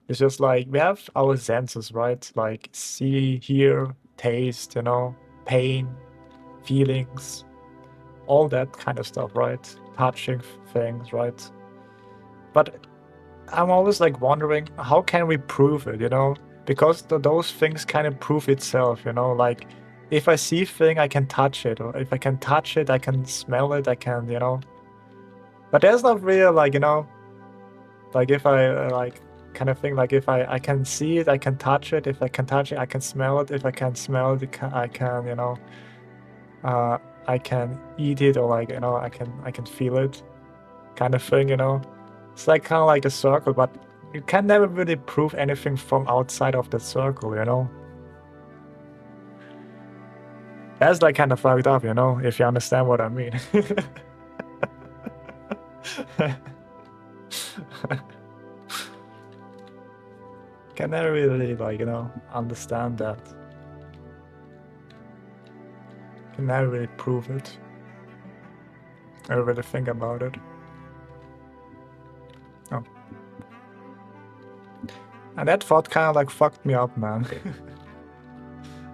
It's just like we have our senses, right? Like see, hear, taste, you know, pain, feelings, all that kind of stuff, right? Touching things, right? But I'm always like wondering, how can we prove it, you know? Because those things kind of prove itself, you know? Like, if I see a thing, I can touch it, or if I can touch it, I can smell it, I can, you know? But there's not really, like, you know, like if I, like, kind of thing, like if I can see it, I can touch it, if I can touch it, I can smell it, if I can smell it, I can, you know, I can eat it, or like, you know, I can feel it, kind of thing, you know? It's like kind of like a circle, but you can never really prove anything from outside of the circle, you know? That's like kind of fucked up, you know, if you understand what I mean. Can I really, like, you know, understand that? Can I really prove it? I really think about it. Oh. And that thought kind of like fucked me up, man.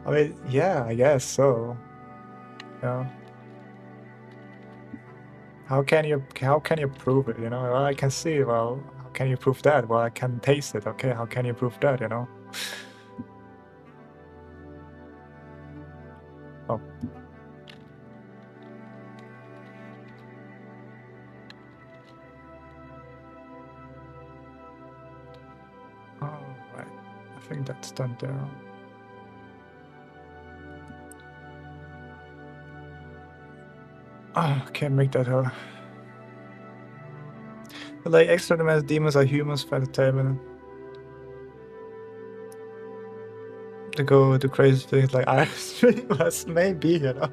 I mean, yeah, I guess so. Yeah. How can you prove it, you know? Well, I can see, well, how can you prove that? Well, I can taste it, okay? How can you prove that, you know? Oh. Oh, right. I think that's done there. Oh, can't make that hell. But like extra dimensional demons are humans for entertainment. To go do crazy things like Iris Dreamers, maybe, you know.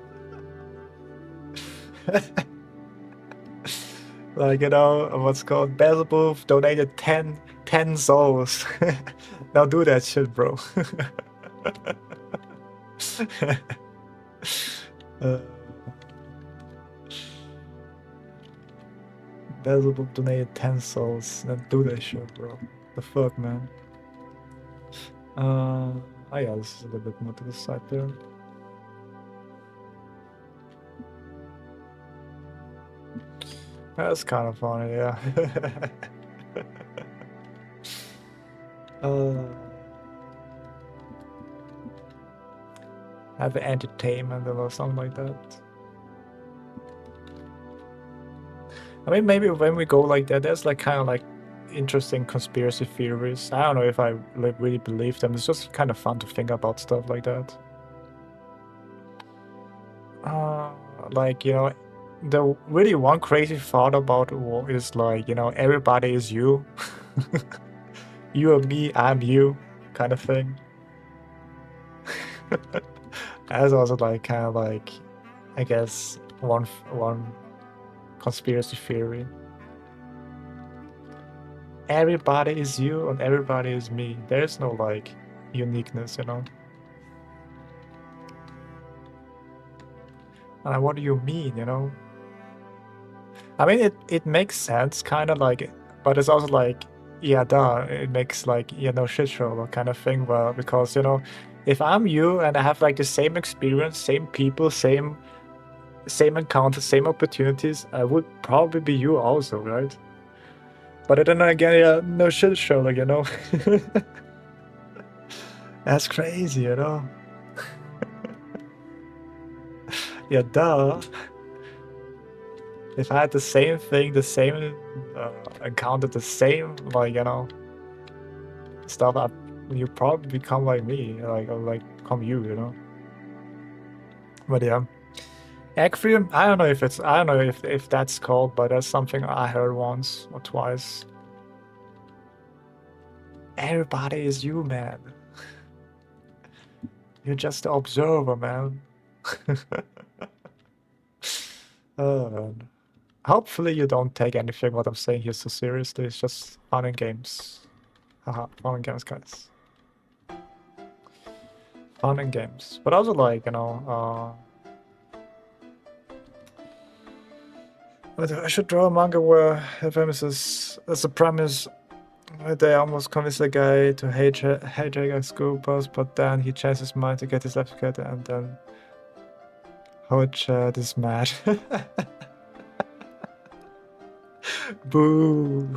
Like, you know, what's called Beelzebub donated 10 souls. Now do that shit, bro. Beelzebub donated 10 souls. Now do that shit, bro. The fuck, man. Oh yeah, this is a little bit more to the side there. That's kind of funny, yeah. Have entertainment or something like that. I mean, maybe when we go like that, there's like kind of like interesting conspiracy theories. I don't know if I like really believe them. It's just kind of fun to think about stuff like that. Like, you know, the really one crazy thought about war is like, you know, everybody is you. You are me, I'm you, kind of thing. That's also like kind of like, I guess, one conspiracy theory. Everybody is you and everybody is me. There's no like uniqueness, you know. And what do you mean, you know? I mean, it makes sense, kind of like, but it's also like, yeah, duh. It makes like, yeah, no shit show kind of thing. Well, because, you know, if I'm you and I have like the same experience, same people, same encounters, same opportunities, I would probably be you also, right? But then again, yeah, no shit show, like, you know. That's crazy, you know. Yeah, duh. If I had the same thing, the same encountered the same, like, you know, stuff, you probably become like me, like, or like become you know. But yeah, Equilibrium. I don't know if it's, I don't know if that's called, but that's something I heard once or twice. Everybody is you, man. You're just the observer, man. Man. Hopefully you don't take anything what I'm saying here so seriously. It's just fun and games. Haha, fun and games, guys. Fun and games. But also like, you know, I should draw a manga where the premise is, that's the premise. They almost convince the guy to hijack a school bus, but then he changes his mind to get his life together, and then Hojad is mad. Boo!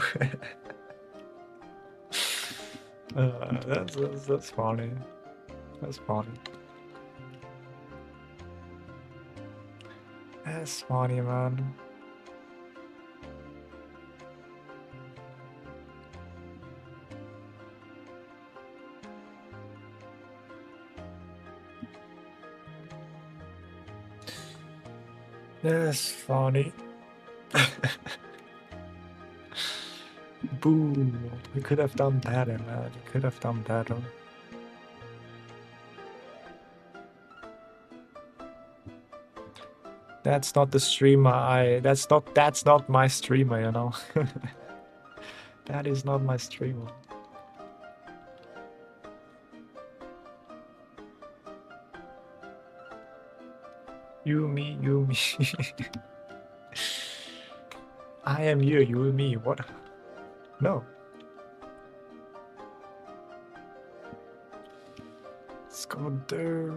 That's funny. That's funny. That's funny, man. That's funny. Boo! We could have done better, man. We could have done better. That's not the streamer that's not my streamer, you know. That is not my streamer. You, me, you, me. I am you, you, me. What? No. Let's go there.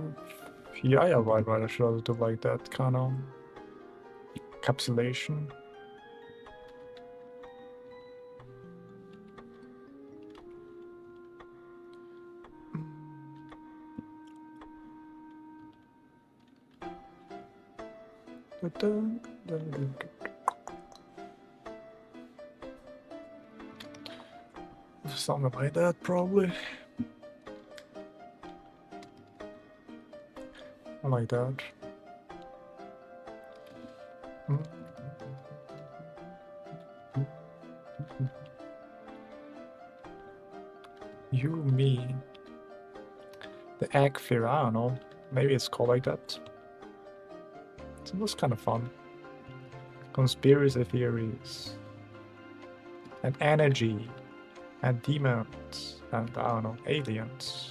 Yeah, why I should also do like that kind of encapsulation. Something like that, probably. I like that. You, me. The egg fear, I don't know. Maybe it's called like that. It was kind of fun. Conspiracy theories. And energy. And demons. And I don't know, aliens.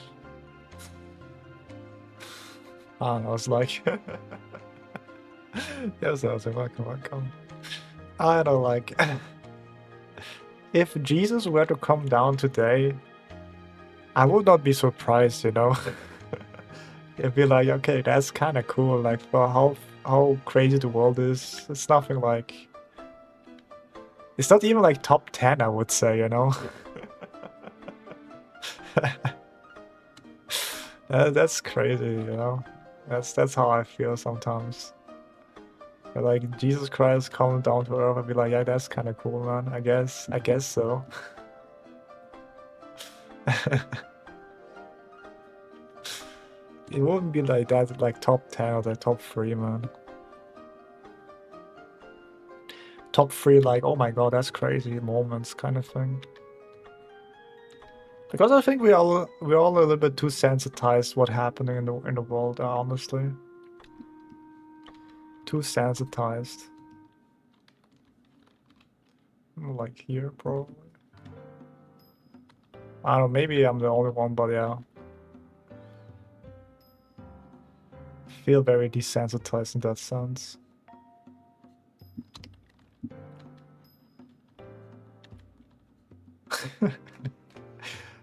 I don't know, it's like... yes, I was like, welcome. I don't like... If Jesus were to come down today, I would not be surprised, you know? It'd be like, okay, that's kind of cool, like, for how crazy the world is. It's nothing like... It's not even like top 10, I would say, you know? That's crazy, you know? That's how I feel sometimes. But like, Jesus Christ coming down to earth and be like, yeah, that's kind of cool, man. I guess so. It wouldn't be like that, like top 10 or the top 3, man. Top 3, like, oh my god, that's crazy moments kind of thing. Because I think we're all a little bit too sensitized what happening in the world, honestly. Too sensitized. Like here, probably. I don't know, maybe I'm the only one, but yeah. Feel very desensitized in that sense.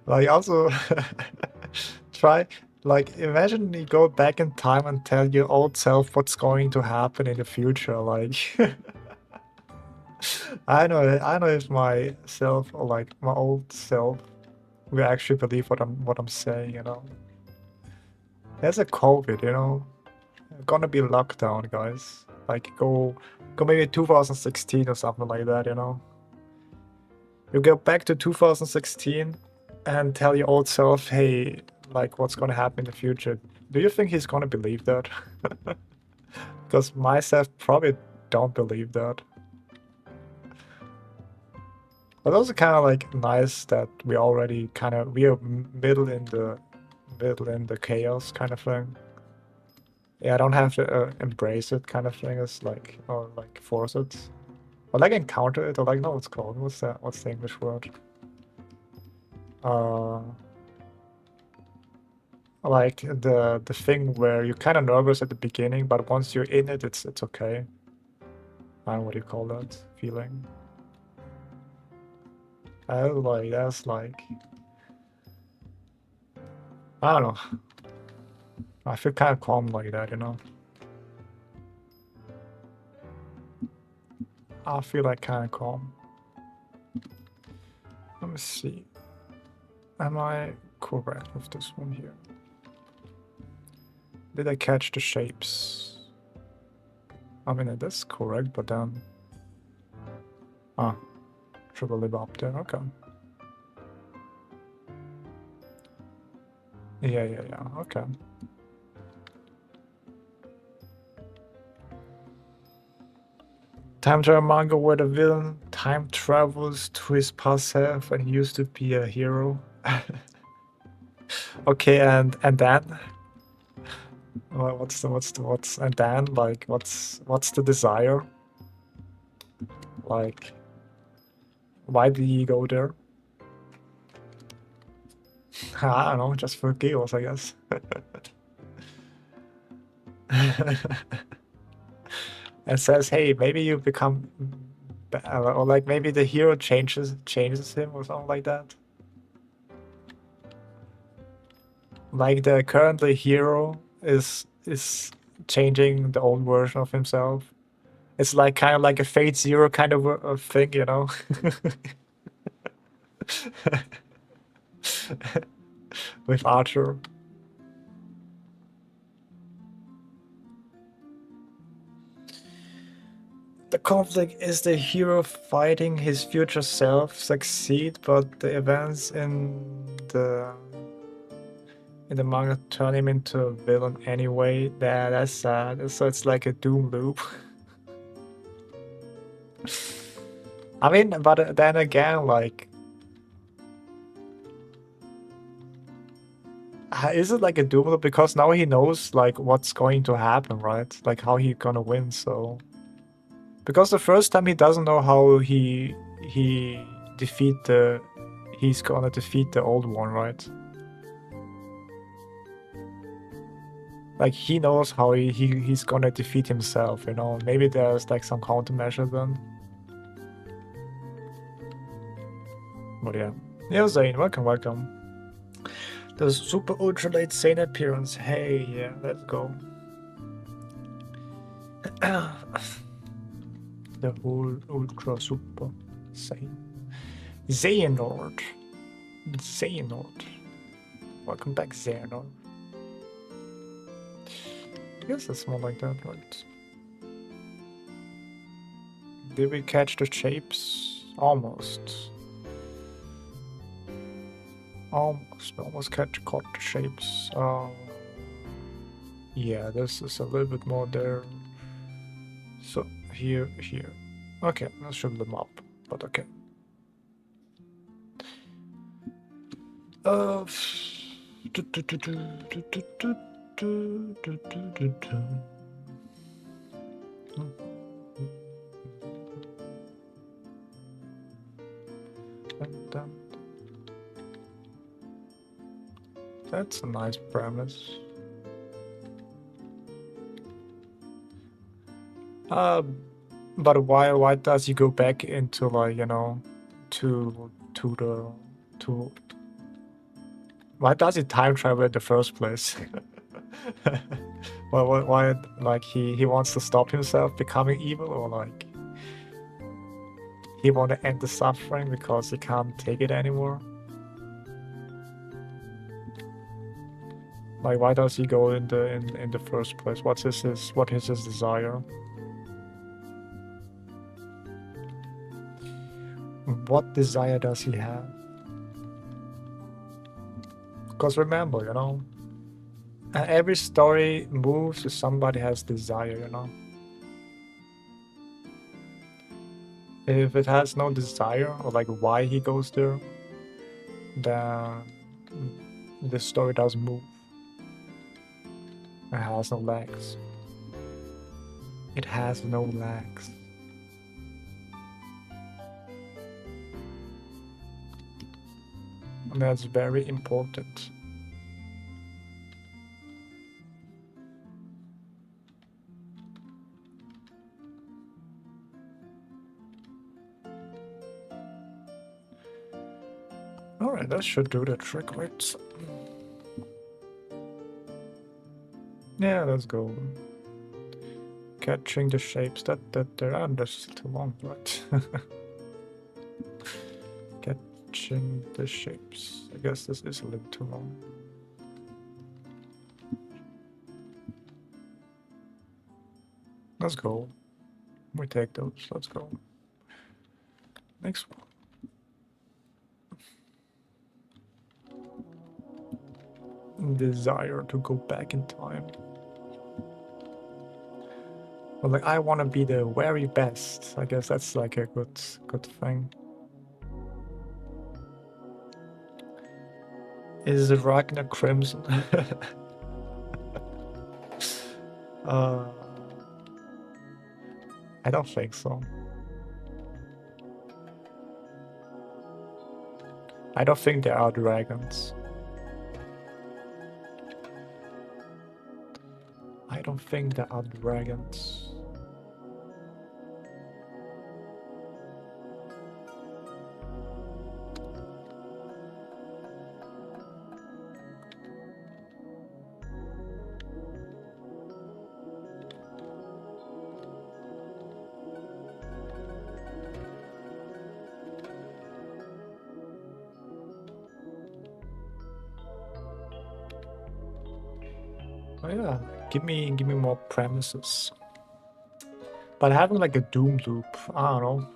Like, also, try, like, imagine you go back in time and tell your old self what's going to happen in the future, like... I know if my self, or like, my old self will actually believe what I'm saying, you know? There's a COVID, you know? Gonna be lockdown, guys. Like, go maybe 2016 or something like that, you know? You go back to 2016 and tell your old self, hey, like, what's gonna happen in the future. Do you think he's gonna believe that? Because myself probably don't believe that. But also kind of like nice that we already we are middle in the chaos kind of thing. Yeah, I don't have to embrace it kind of thing. It's like, or like force it. Or like encounter it, or like, no, what's called? What's the English word? Like the thing where you're kind of nervous at the beginning, but once you're in it, it's okay. I don't know what you call that feeling. That's like, I don't know. I feel kind of calm like that, you know. I feel like kind of calm. Let me see. Am I correct with this one here? Did I catch the shapes? I mean, it is correct, but then... Ah, should live up there, okay. Yeah, okay. Time travel manga where the villain time travels to his past self and he used to be a hero. Okay, and then? What's and then like what's the desire? Like, why did he go there? I don't know, just for giggles, I guess. And says, hey, maybe you become, or like maybe the hero changes him or something like that. Like the currently hero is changing the old version of himself. It's like kind of like a Fate Zero kind of thing, you know. With Archer. The conflict is the hero fighting his future self succeed, but the events the in the manga turn him into a villain anyway. That's sad. So it's like a doom loop. I mean, but then again, like, is it like a doom loop? Because now he knows like what's going to happen, right? Like how he gonna win. So because the first time he doesn't know how he he's gonna defeat the old one, right? Like he knows how he's gonna defeat himself, you know. Maybe there's like some countermeasure then. But yeah. Yeah, Zane, welcome. The super ultra late Zane appearance. Hey, yeah, let's go. The whole ultra super Zane. Xehanort. Xehanort. Welcome back, Xehanort. I guess it's more like that, right? Did we catch the shapes? Almost. Almost caught the shapes. Yeah, this is a little bit more there. So here. Okay, let's show them up, but okay. That's a nice premise. But why does he go back into like, you know, to why does he time travel in the first place? why like he wants to stop himself becoming evil, or like he want to end the suffering because he can't take it anymore? Like, why does he go in the first place? What is his desire? What desire does he have? Because remember, you know, every story moves if somebody has desire, you know. If it has no desire, or like why he goes there, then the story doesn't move. It has no legs. It has no legs. And that's very important. Alright, that should do the trick, right? Yeah, let's go. Catching the shapes that that's too long, right? Catching the shapes. I guess this is a little too long. Let's go. We take those. Let's go. Next one. Desire to go back in time. Well, like I want to be the very best. I guess that's like a good thing. Is Ragnar Crimson? Uh, I don't think so. I don't think there are dragons. I don't think there are dragons. Oh yeah, give me more premises. But having like a doom loop, I don't know.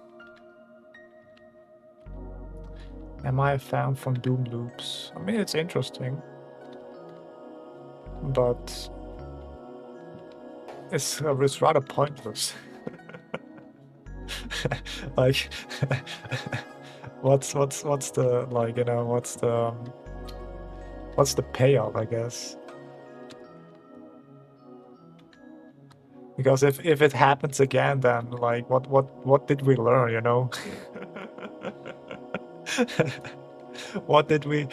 Am I a fan from doom loops? I mean, it's interesting, but it's rather pointless. Like, what's the like, you know, what's the payoff, I guess? Because if it happens again, then like what did we learn, you know? What did we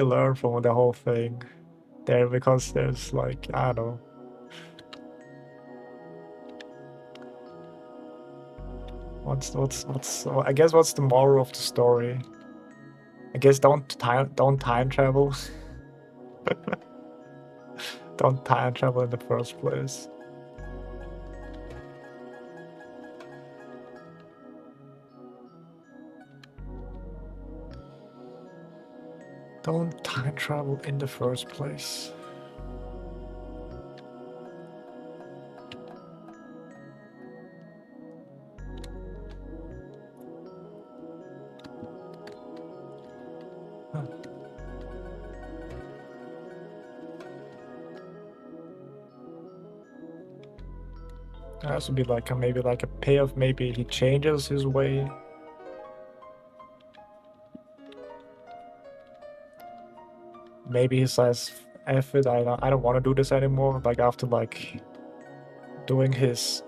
learn from the whole thing there? Because there's like, I don't know. I guess what's the moral of the story? I guess don't time travel. Don't time travel in the first place. Don't time travel in the first place. Huh. There has to be like maybe like a payoff. Maybe he changes his way. Maybe he says, "F it, I don't want to do this anymore." Like after like doing his,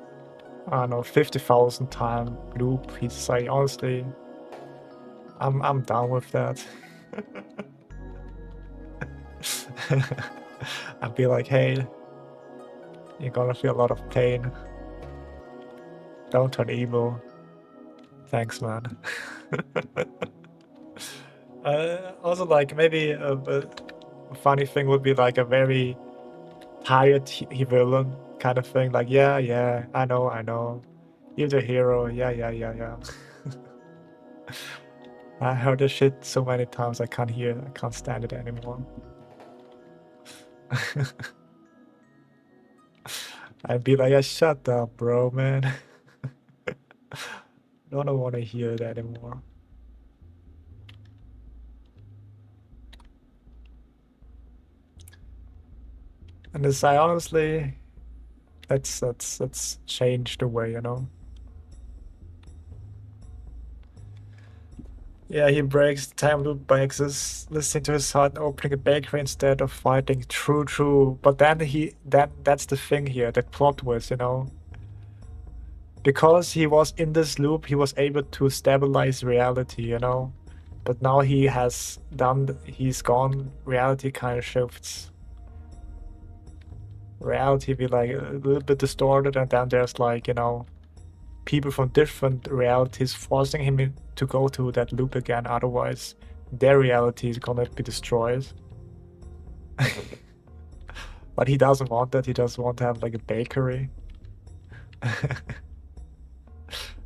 I don't know, 50,000 time loop, he's like, honestly, I'm done with that. I'd be like, hey, you're gonna feel a lot of pain. Don't turn evil. Thanks, man. Also, like maybe a funny thing would be like a very tired villain kind of thing. Like, yeah, I know. You're the hero. Yeah. I heard this shit so many times I can't stand it anymore. I'd be like, yeah, shut up, bro, man. Don't want to hear that anymore. And this, I honestly, let's change the way, you know. Yeah, he breaks the time loop by listening to his heart and opening a bakery instead of fighting. True. But then that's the thing here, the plot twist, you know. Because he was in this loop, he was able to stabilize reality, you know. But now he's gone, reality kind of shifts. Reality be like a little bit distorted, and then there's like, you know, people from different realities forcing him to go to that loop again, otherwise their reality is gonna be destroyed. But he doesn't want that, he just want to have like a bakery.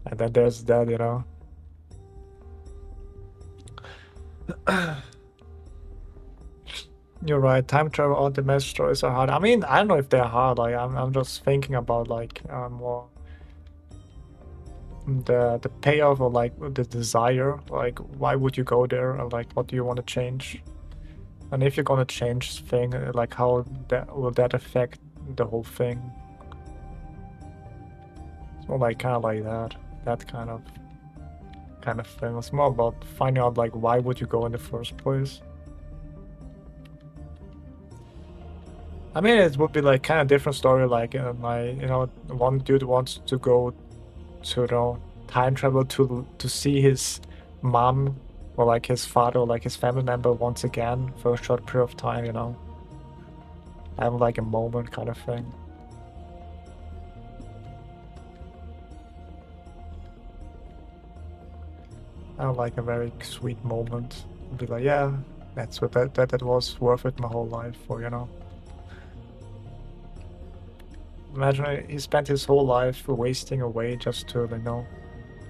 And then there's that, you know. You're right, time travel ultimate stories are hard. I mean, I don't know if they're hard, like I'm just thinking about like more the payoff or like the desire, like why would you go there, or like what do you want to change, and if you're gonna change thing, like how that will that affect the whole thing. It's more like kind of like that kind of thing. It's more about finding out like why would you go in the first place. I mean, it would be like kind of different story. Like one dude wants to go to time travel to see his mom or like his father or like his family member once again for a short period of time. Have like a moment kind of thing. Have like a very sweet moment. Be like, yeah, that's what that was worth it my whole life for. Imagine he spent his whole life wasting away just to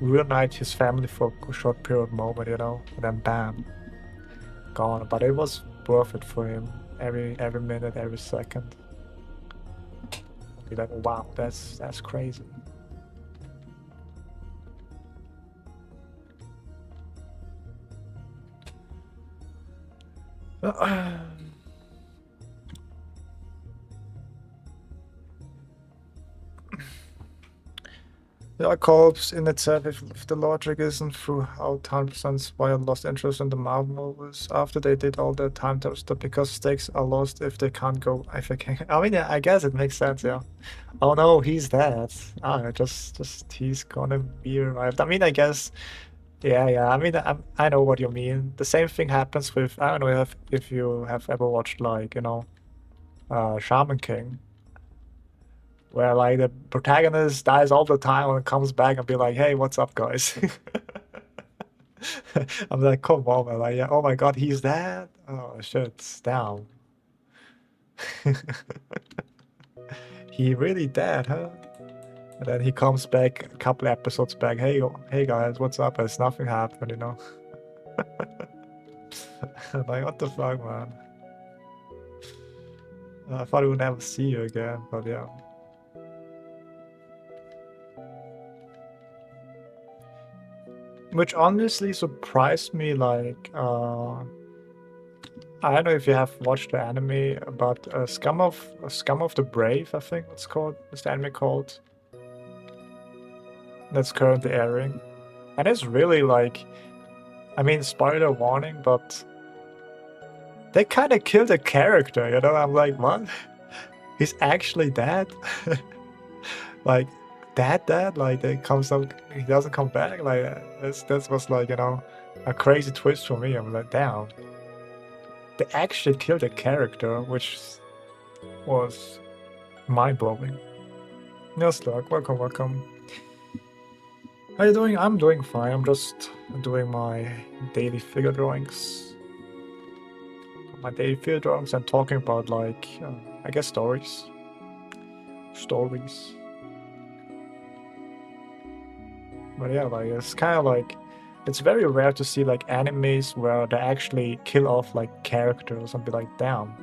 reunite his family for a short period of moment, and then bam, gone. But it was worth it for him. Every minute, every second. Be like, wow, that's crazy. Yeah, co-ops in itself, if the logic isn't throughout 100% why I lost interest in the Marvel movies after they did all the time travel stuff because stakes are lost if they can't go. If they can, I mean, yeah, I guess it makes sense, yeah. Oh no, he's dead. Ah, just he's gonna be revived. I mean, I guess, yeah. I mean, I know what you mean. The same thing happens with I don't know if you have ever watched like Shaman King, where like the protagonist dies all the time and comes back and be like, "Hey, what's up, guys?" I'm like, "Come on, man!" Like, yeah, oh my God, he's dead. Oh shit, down. He really dead, huh? And then he comes back a couple episodes back. Hey guys, what's up? As nothing happened. I'm like, what the fuck, man? I thought we would never see you again, but yeah. Which honestly surprised me, like, I don't know if you have watched the anime, but Scum of the Brave, I think it's called. Is the anime called? That's currently airing, and it's really like, I mean, spoiler warning, but they kind of killed the character. I'm like, what? He's actually dead? Like, dead? Like, he doesn't come back? Like, this was like, a crazy twist for me. I'm like, damn. They actually killed a character, which was mind-blowing. Yes, Doc, welcome. How you doing? I'm doing fine. I'm just doing my daily figure drawings. And talking about, like, I guess stories. But yeah, like, it's kind of like, it's very rare to see, like, animes where they actually kill off, like, characters and be like, damn.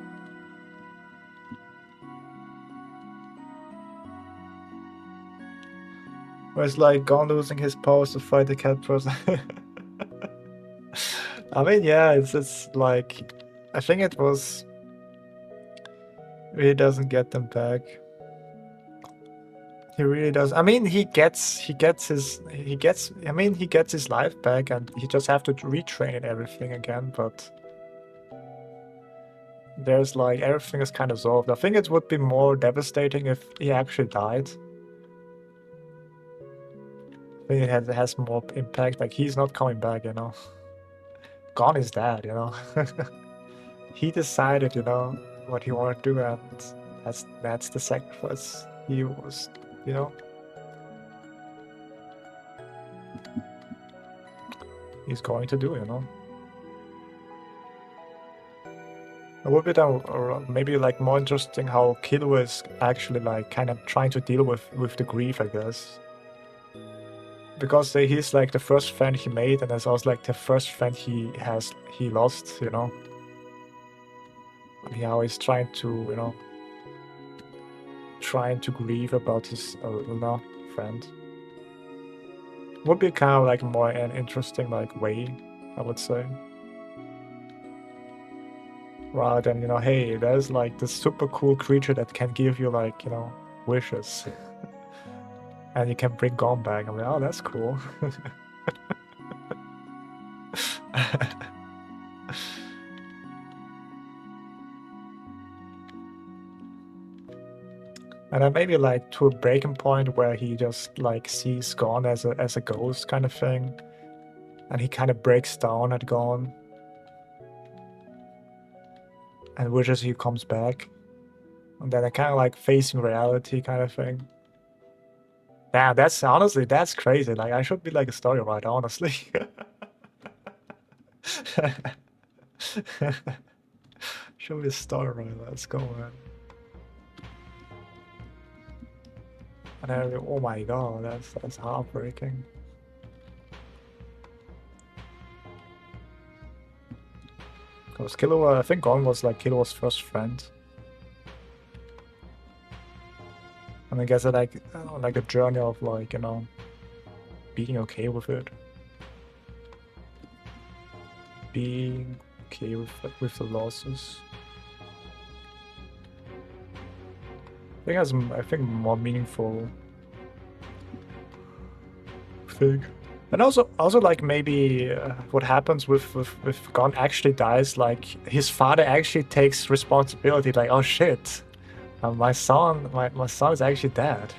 Where it's like Gon losing his powers to fight the cat person. I mean, yeah, it's like, I think it was, he doesn't get them back. He really does. I mean, he gets his life back, and he just have to retrain everything again. But there's like everything is kind of solved. I think it would be more devastating if he actually died. I think it has more impact. Like, he's not coming back. Gon is dead. He decided what he wanted to do, and that's the sacrifice he was he's going to do. It would be maybe like more interesting how Kilo is actually like kind of trying to deal with the grief, I guess. Because he's like the first friend he made, and it's also like the first friend he lost. And how he's trying to grieve about his friend. Would be kind of like more an interesting like way, I would say. Rather than, hey, there's like this super cool creature that can give you like, wishes. And you can bring Gon back. I'm like, oh, that's cool. And then maybe like to a breaking point where he just like sees Gon as a ghost kind of thing, and he kind of breaks down at Gon, and wishes he comes back, and then kind of like facing reality kind of thing. Yeah, that's honestly that's crazy. Like I should be like a story writer, honestly. Should be a story writer. Let's go, man. And then, oh my god, that's heartbreaking. Because Killua, I think Gon was like Killua's first friend. And I guess it like like a journey of like, you know, being okay with it. Being okay with the losses. I think more meaningful thing. And also like maybe what happens with Gon actually dies, like his father actually takes responsibility, like, oh shit, my son is actually dead.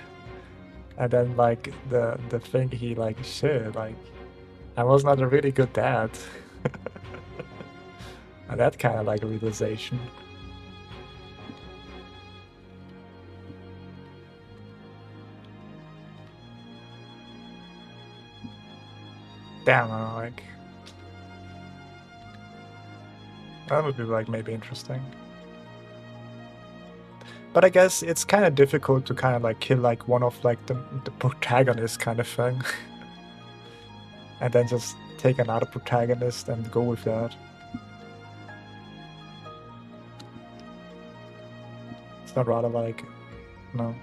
And then like the thing he like, shit, like I was not a really good dad. And that kind of like realization. Damn, like that would be like maybe interesting. But I guess it's kind of difficult to kind of like kill like one of like the protagonist kind of thing. And then just take another protagonist and go with that. It's not rather like, no.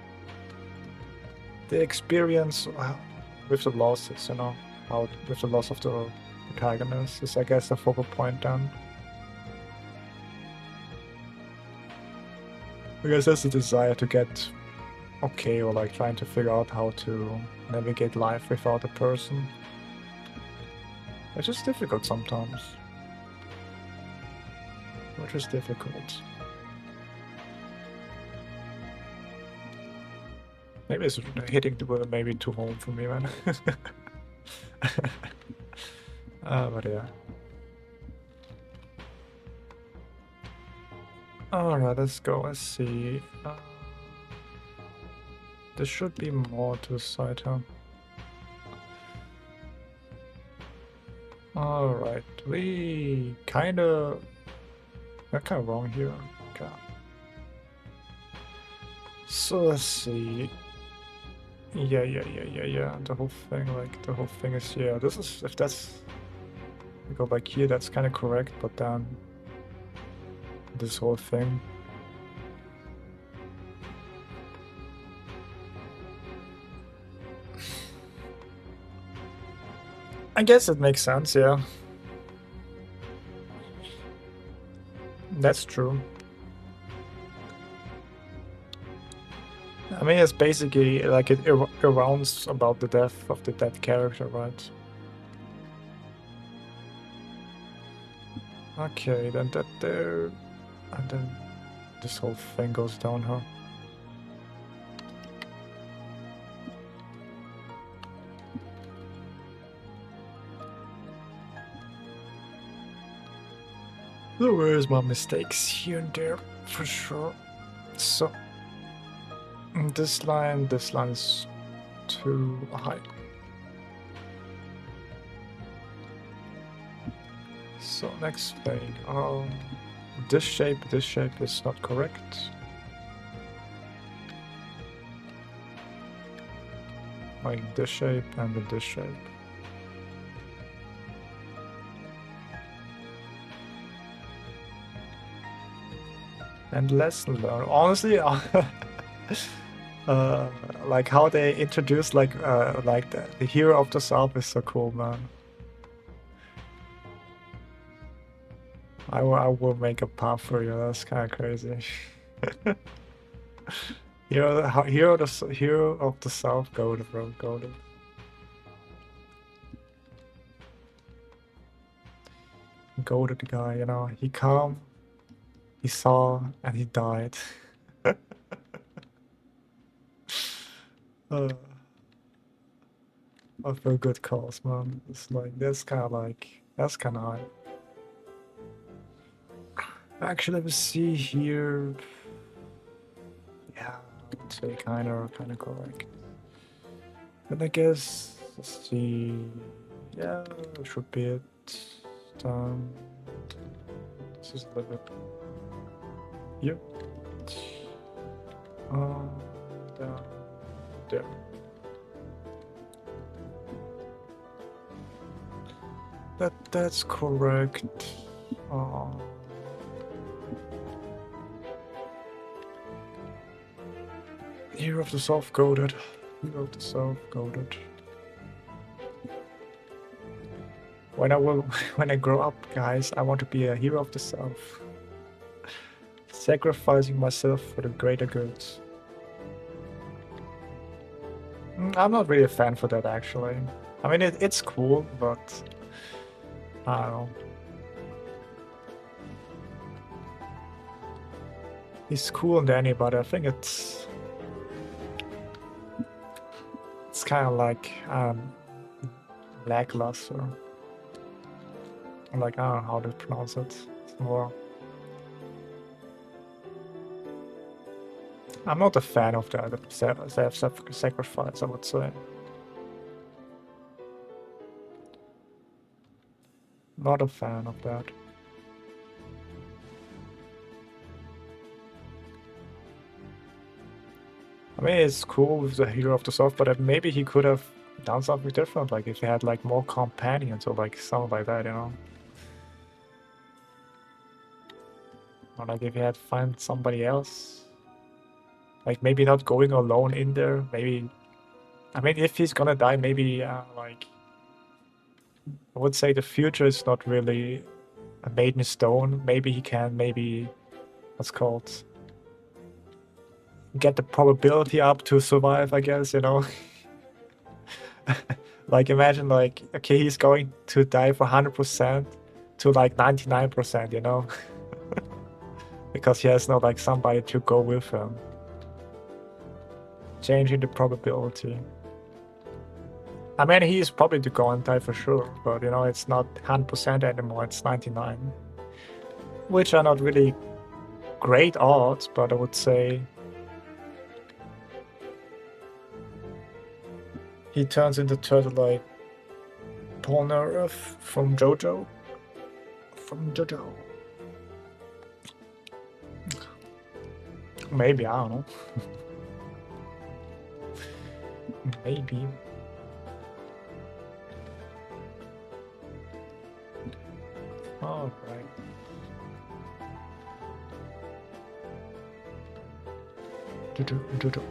The experience with the losses, you know, how with the loss of the protagonist is, I guess, the focal point then. I guess that's the desire to get okay, or like trying to figure out how to navigate life without a person. It's just difficult sometimes. Which is difficult. Maybe it's hitting the wheel maybe too home for me, man. But yeah. Alright, let's go. Let's see. There should be more to the side, huh? Alright, we're kind of wrong here. Okay. So let's see. Yeah. The whole thing is, yeah, this is, if that's, we go back here, that's kind of correct, but then this whole thing. I guess it makes sense, yeah. That's true. I mean, it's basically like it arounds about the death of the dead character, right? Okay, then that there, and then this whole thing goes down, huh? There were my mistakes here and there, for sure. So, this line is too high. So next thing, this shape is not correct. Like this shape and then this shape. And lesson learned. Honestly, like how they introduce like the hero of the South is so cool, man. I will make a path for you. That's kind of crazy. hero of the South, goaded, bro, goaded. Goaded guy, you know. He come, he saw, and he died. Uh, I feel good calls, man. It's like that's kind of high. Actually, let me see here. Yeah, I'd say kind of correct. And I guess let's see. Yeah, it should be it. Um, this is a little bit. Yep. Down there. That's correct. Uh, Hero of the South coded. Hero of the South coded. When I will, when I grow up, guys, I want to be a hero of the South, sacrificing myself for the greater good. I'm not really a fan for that, actually. I mean, it's cool, but I don't know. He's cool and Danny, but I think it's kind of like lackluster. Like I don't know how to pronounce it. It's more. I'm not a fan of that self-sacrifice, I would say. Not a fan of that. I mean, it's cool with the hero of the South, but maybe he could have done something different, like if he had like more companions or like something like that, you know? Or like if he had find somebody else. Like maybe not going alone in there, maybe... I mean, if he's gonna die, maybe like... I would say the future is not really made in stone. Maybe he can, maybe... What's called? Get the probability up to survive, I guess, you know? Like imagine like, okay, he's going to die for 100% to like 99%, you know? Because he has no like somebody to go with him. Changing the probability. I mean, he's probably to go and die for sure, but you know, it's not 100% anymore, it's 99. Which are not really great odds, but I would say he turns into turtle like Polnareff from JoJo. From JoJo. Maybe, I don't know. Maybe. All right. JoJo.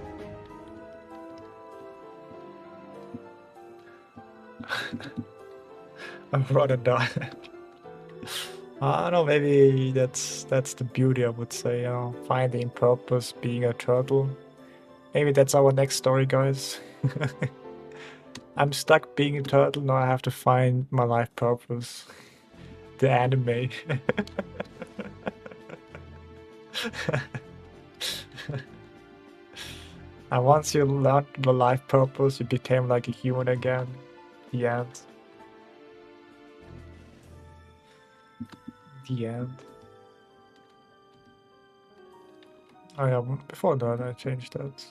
I'd rather die. I don't know, maybe that's the beauty, I would say, you know, finding purpose, being a turtle. Maybe that's our next story, guys. I'm stuck being a turtle, now I have to find my life purpose. The anime. And once you learned the life purpose, you became like a human again. The end. The end. Oh yeah, before that I changed that.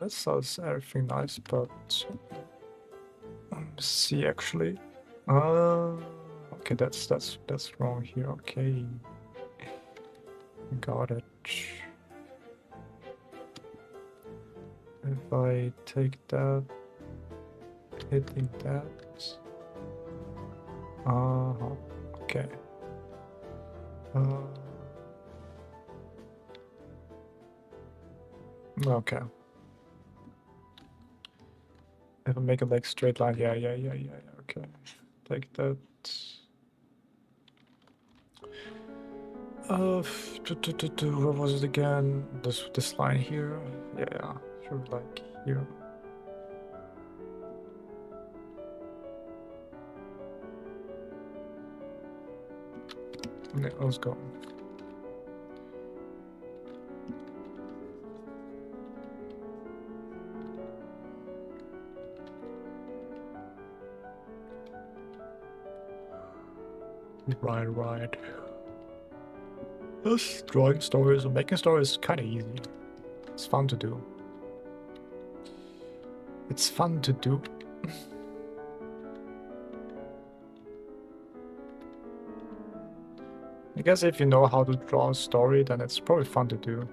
That sounds everything nice, but let's see actually. Okay, that's wrong here. Okay, got it. If I take that, hitting that. Okay. Okay. If I make a like straight line, yeah. Okay, take that. What was it again? This line here. Yeah, sure, like here. Yeah, let's go. Right. This drawing stories or making stories is kind of easy. It's fun to do. It's fun to do. I guess if you know how to draw a story, then it's probably fun to do.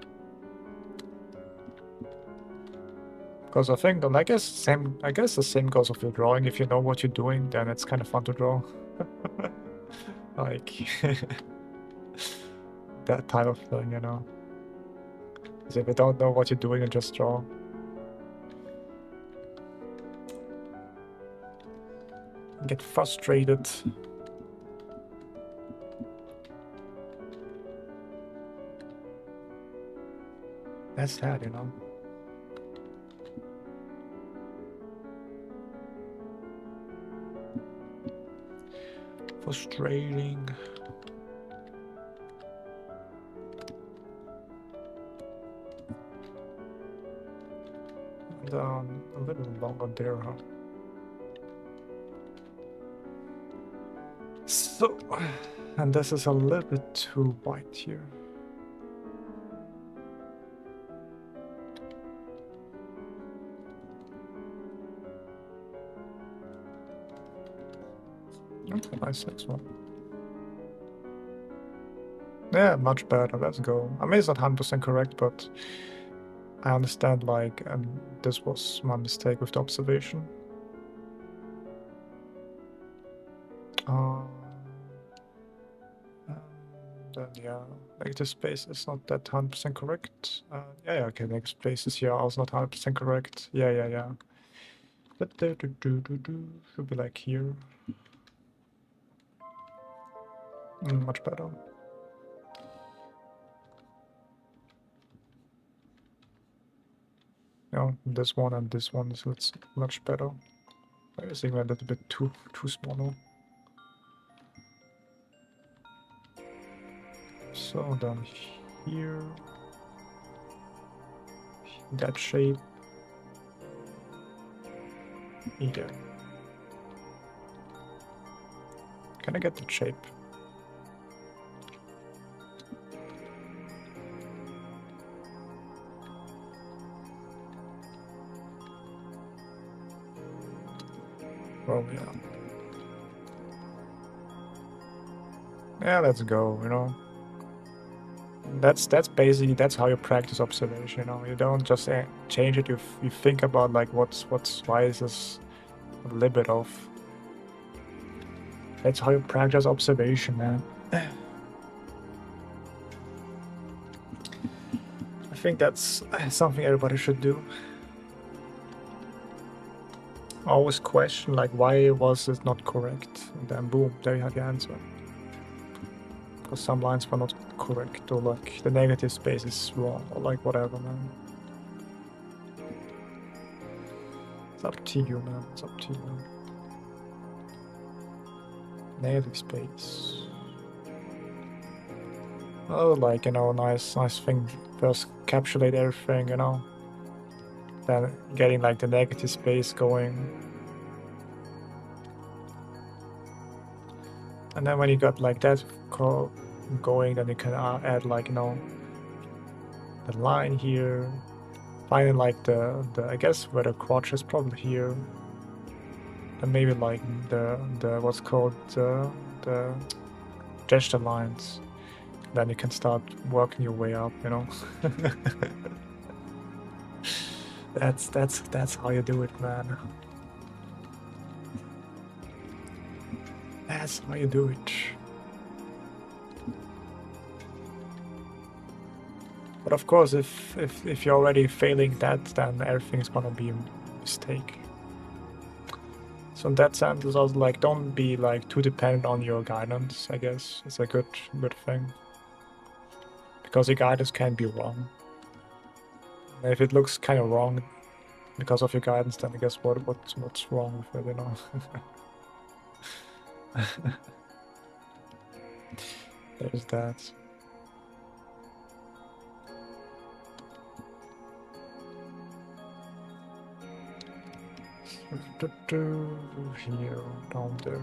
Because I think, I guess the same goes with your drawing. If you know what you're doing, then it's kind of fun to draw. Like that type of thing, you know. Because if you don't know what you're doing, and just draw. Get frustrated. That's sad, you know. Frustrating. And a little longer there, huh? So, and this is a little bit too white here. Okay, nice next one. Yeah, much better. Let's go. I mean, it's not 100% correct, but I understand, like, this was my mistake with the observation. Then, yeah, negative space is not that 100% correct. Yeah, okay, negative space is here also not 100% correct. Yeah. But should be like here. Much better. Yeah, this one and this one, so it's much better. I think we're a little bit too small now. So down here, that shape. Yeah. Can I get the shape? Oh yeah. Yeah, let's go, you know. That's basically, that's how you practice observation, you know. You don't just change it, you think about like why is this a little bit off. That's how you practice observation, man. I think that's something everybody should do. Always question, like, why was it not correct? And then boom, there you have your answer. Because some lines were not correct, or like the negative space is wrong, or like whatever, man. It's up to you, man. It's up to you. Negative space. Oh, like, you know, nice thing. First encapsulate everything, you know. Then getting like the negative space going. And then when you got like that going, then you can add like, you know, the line here. Finding like the I guess where the crotch is, probably here. And maybe like the what's called the gesture lines. Then you can start working your way up, you know. That's how you do it, man. That's how you do it. But of course, if you're already failing that, then everything is gonna be a mistake. So in that sense, it's also like, don't be like too dependent on your guidance. I guess it's a good thing, because your guidance can be wrong. And if it looks kind of wrong because of your guidance, then I guess what's wrong with it, you know? There's that. Here, down there.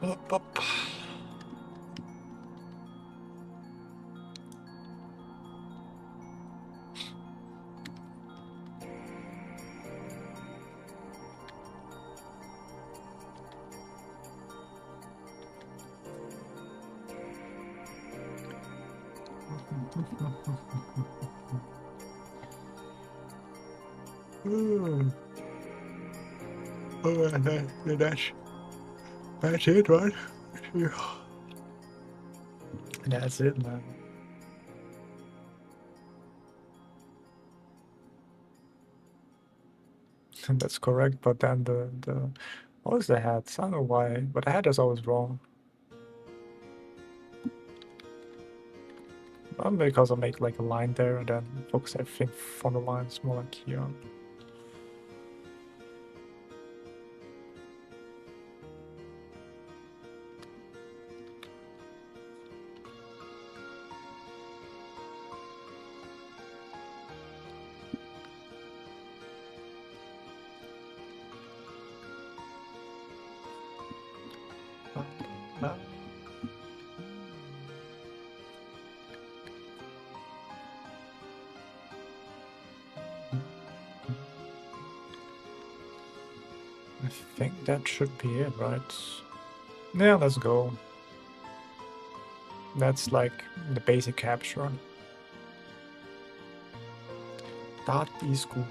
Up, up. Oh, that's it, right? Yeah. That's it, man. That's correct, but then the what was the hat? I don't know why, but the hat is always wrong. Because I make like a line there and then focus everything from the lines more like here. I think that should be it, right? Yeah, let's go. That's like the basic capture. That is good.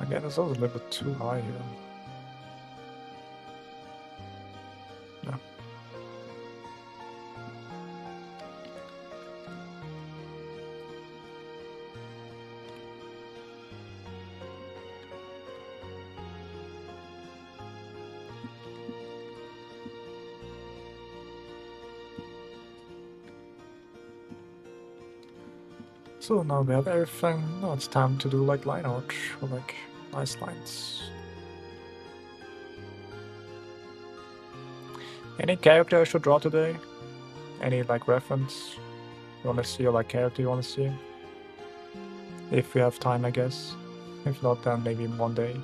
Again, it's also a little bit too high here. Yeah. So now we have everything. Now it's time to do like line art or like nice lines. Any character I should draw today? Any like reference you wanna see or like character you wanna see? If we have time, I guess. If not, then maybe one day.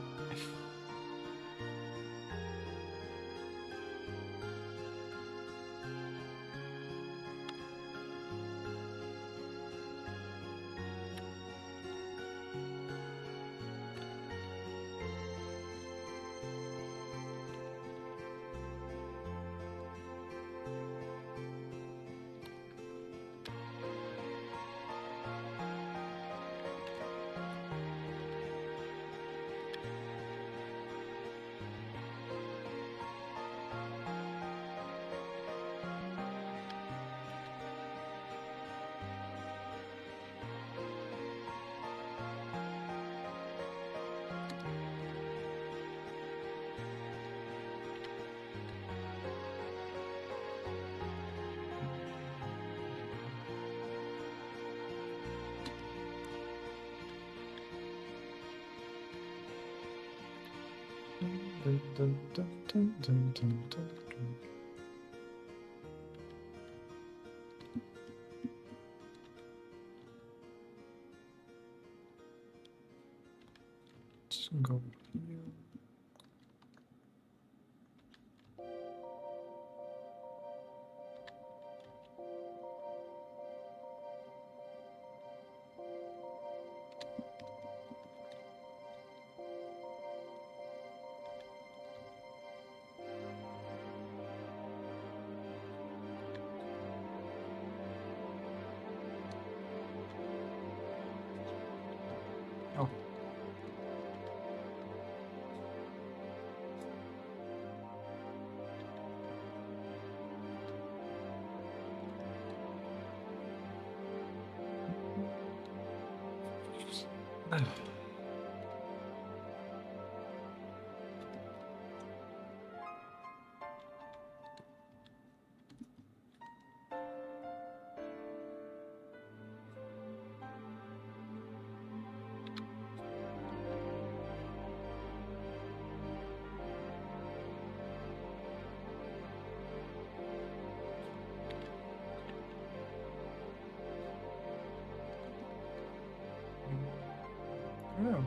Let's go here. Oh.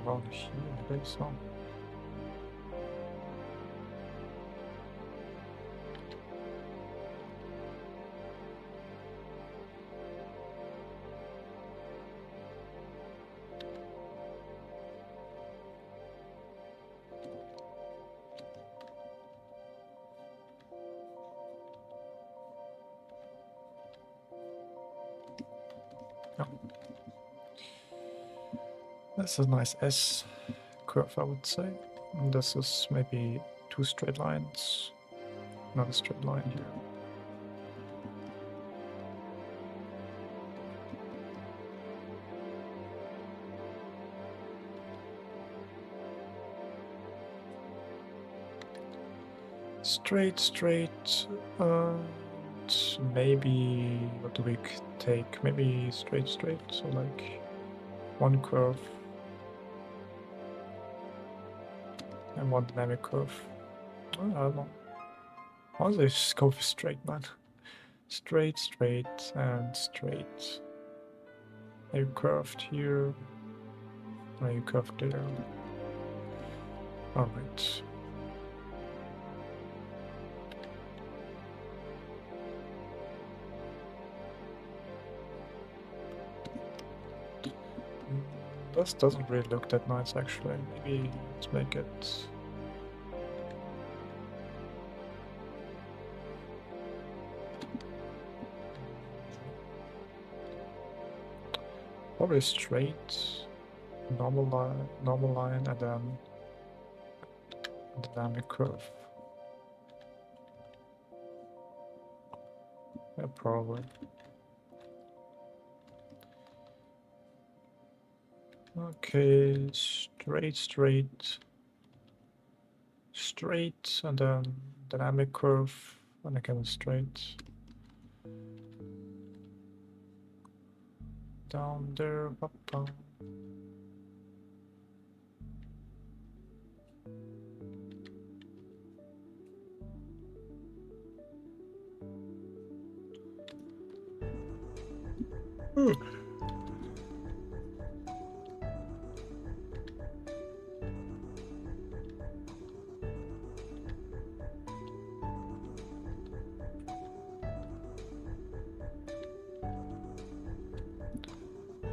around here, maybe so. Yeah. This is a nice S curve, I would say. And this is maybe 2 straight lines, not a straight line here. Straight, straight, and maybe, what do we take? Maybe straight, straight, so like one curve and one dynamic curve. I don't know. Why don't they just go for straight, man? Straight, straight, and straight. Maybe curved here, maybe curved there. Alright. This doesn't really look that nice, actually. Maybe let's make it... probably straight, normal line, and then dynamic curve. Yeah, probably. Okay, straight, straight, straight, and then dynamic curve, and again straight. Down there, up, down.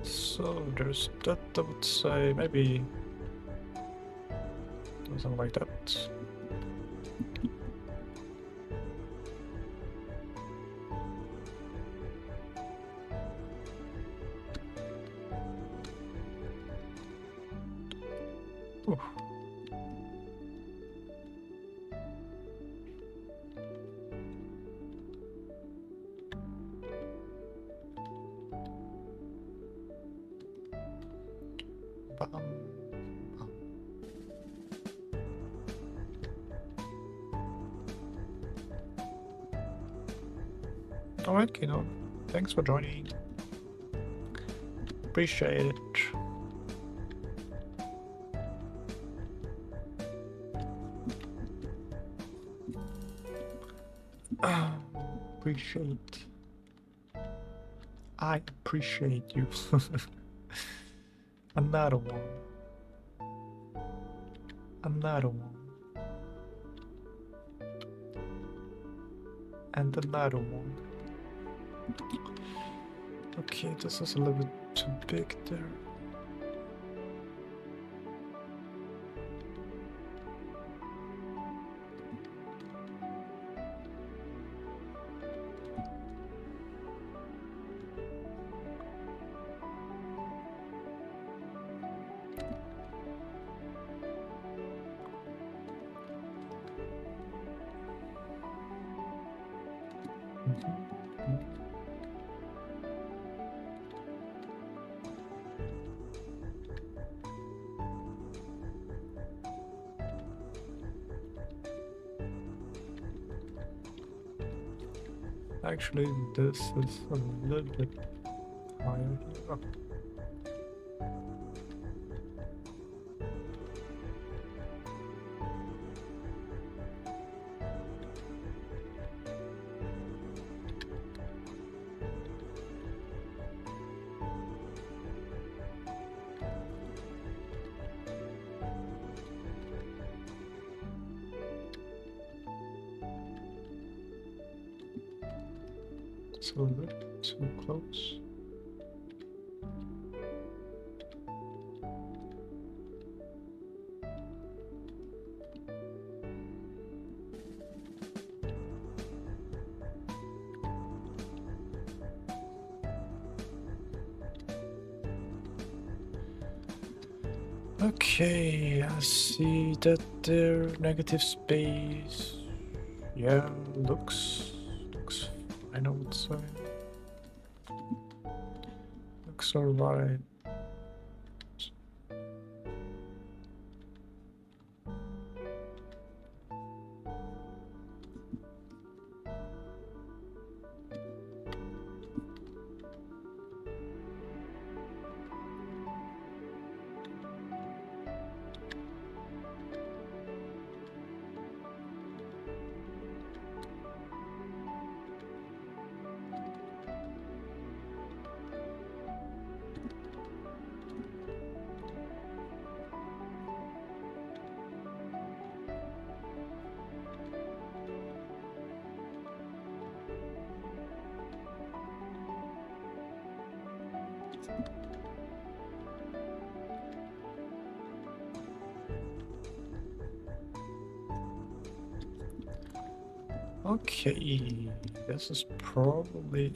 So there's that, I would say, maybe something like that. Ooh. Bam, bam. Alright, Kino. Thanks for joining. Appreciate it. Appreciate. I appreciate you. Another one. Another one. And another one. Okay, this is a little bit too big there. Actually, this is a little bit higher here. Oh. It's a little bit too close. Okay, I see that there negative space. Yeah, looks fine, I would say. Looks alright. Okay, this is probably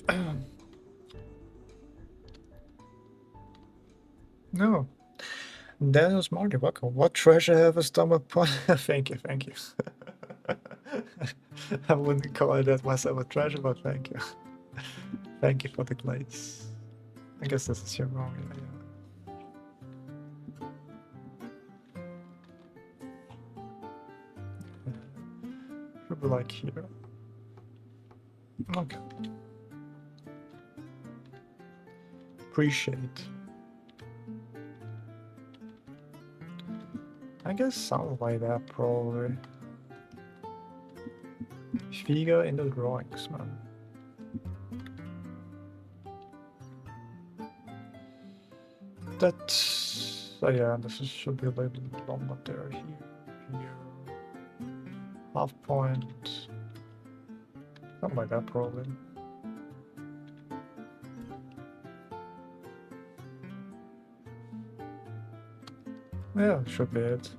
no. Daniel's Marty, welcome. What treasure have a stomach pot? Thank you, thank you. I wouldn't call that myself a treasure, but thank you. Thank you for the glaze. I guess this is your wrong, yeah. Should be like here. Okay. Appreciate. I guess something like that, probably. Figure in the drawings, man. That, yeah, should be a little longer there. Here. Half point. Something like that, probably. Yeah, should be it.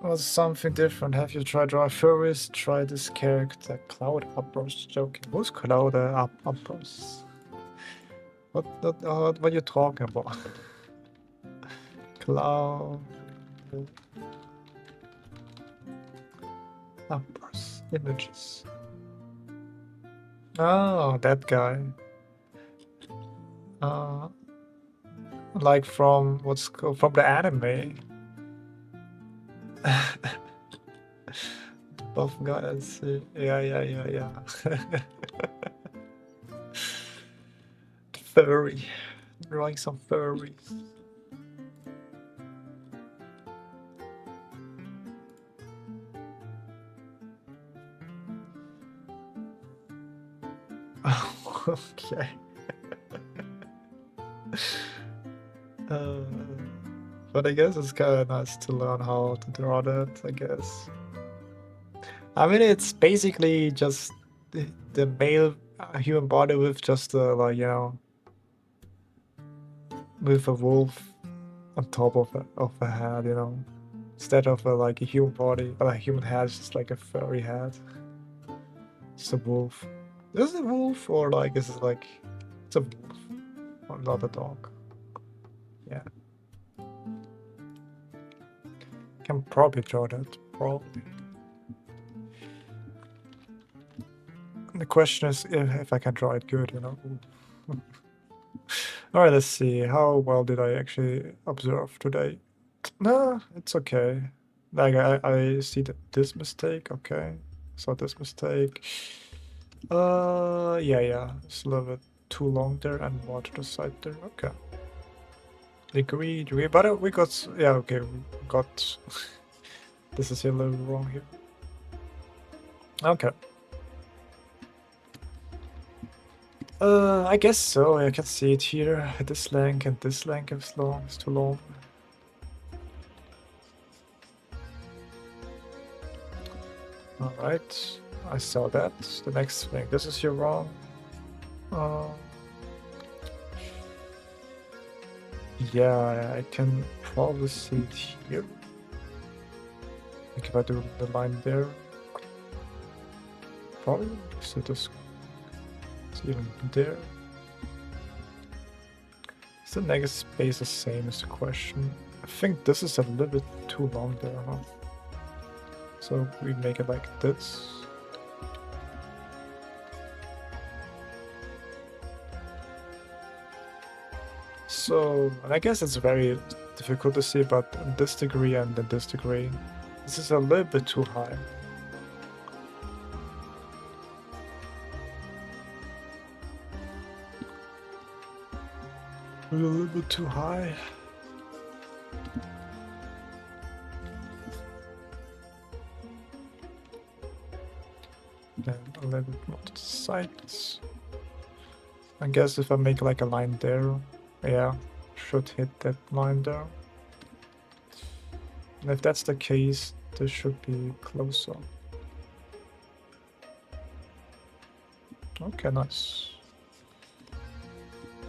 Was something different. Have you tried Dry Furries? Try this character, Cloud Upburst. Joking. Who's Cloud Upburst? What are you talking about? Cloud Upburst images. Oh, that guy. Like from from the anime. Buff guys. Yeah. Furry. Drawing some furries. Okay. But I guess it's kind of nice to learn how to draw that, I guess. I mean, it's basically just the male human body with just like, you know, with a wolf on top of a head, you know, instead of like a human body, or a human head, it's just like a furry head. It's a wolf. Is it a wolf or like is it like it's a wolf or not a dog? Yeah. Can probably draw that, probably. The question is if I can draw it good, you know. Alright, let's see. How well did I actually observe today? No, it's okay. Like, I see this mistake, okay. Saw this mistake. Yeah. It's a little bit too long there and more to the side there. Okay. Degree, but we got, yeah, okay, we got, this is a little wrong here. Okay. I guess so. I can see it here. This length and this length is long. It's too long. Alright, I saw that. The next thing, this is your wrong. Yeah, I can probably see it here. Like if I do the line there, probably see this. It's even there. Is the negative space the same as the question? I think this is a little bit too long there, huh? So we make it like this. So, and I guess it's very difficult to see, but in this degree and in this degree, this is a little bit too high. A little bit too high. Then a little bit more to the sides. I guess if I make like a line there, yeah, should hit that line there. And if that's the case, this should be closer. Okay, nice.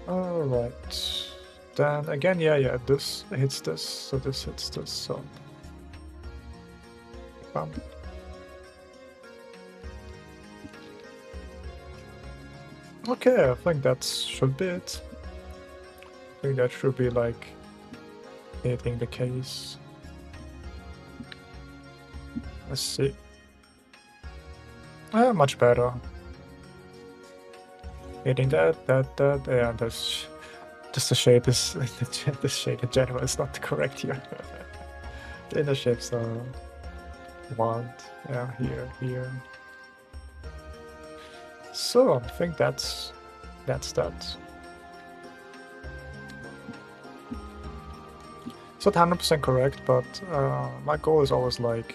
Alright. Then again, yeah, this hits this, so this hits this, so. Bam. Okay, I think that should be it. I think that should be like hitting the case. Let's see. Much better. Hitting that, yeah, that's just the shape is the shape in general is not correct here. The inner shapes are wild. Yeah, here. So I think that's that. It's not 100% correct, but my goal is always like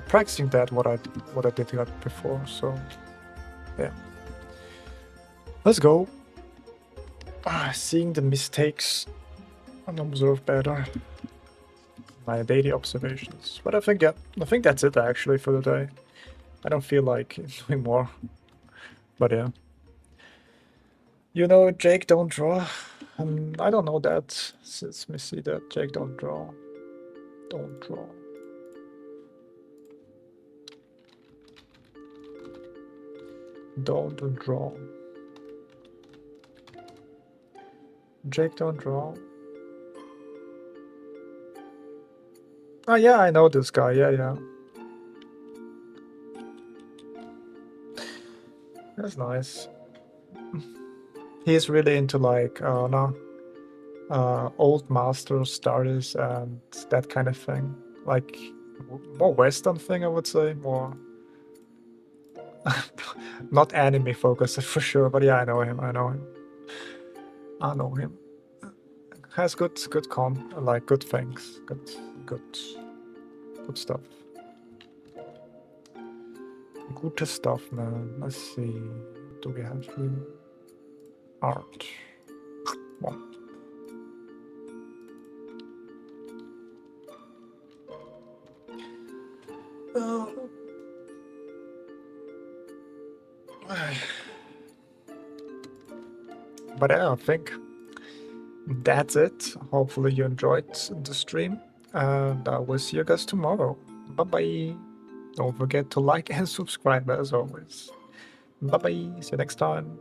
practicing that what I did that before. So yeah, let's go. Seeing the mistakes and observe better. My daily observations. But I think that's it actually for the day. I don't feel like doing more. But yeah. You know, Jake don't draw. I don't know that. Let me see that. Jake don't draw. Don't draw. Don't draw. Jake don't draw. Oh yeah, I know this guy. Yeah. That's nice. He's really into like old master starters and that kind of thing. Like more Western thing, I would say. More not anime focused for sure, but yeah, I know him. Has good like good things. Good stuff. Good stuff, man. Let's see. Do we have here? Art. One. But yeah, I think that's it. Hopefully you enjoyed the stream, and I will see you guys tomorrow. Bye bye. Don't forget to like and subscribe as always. Bye bye. See you next time.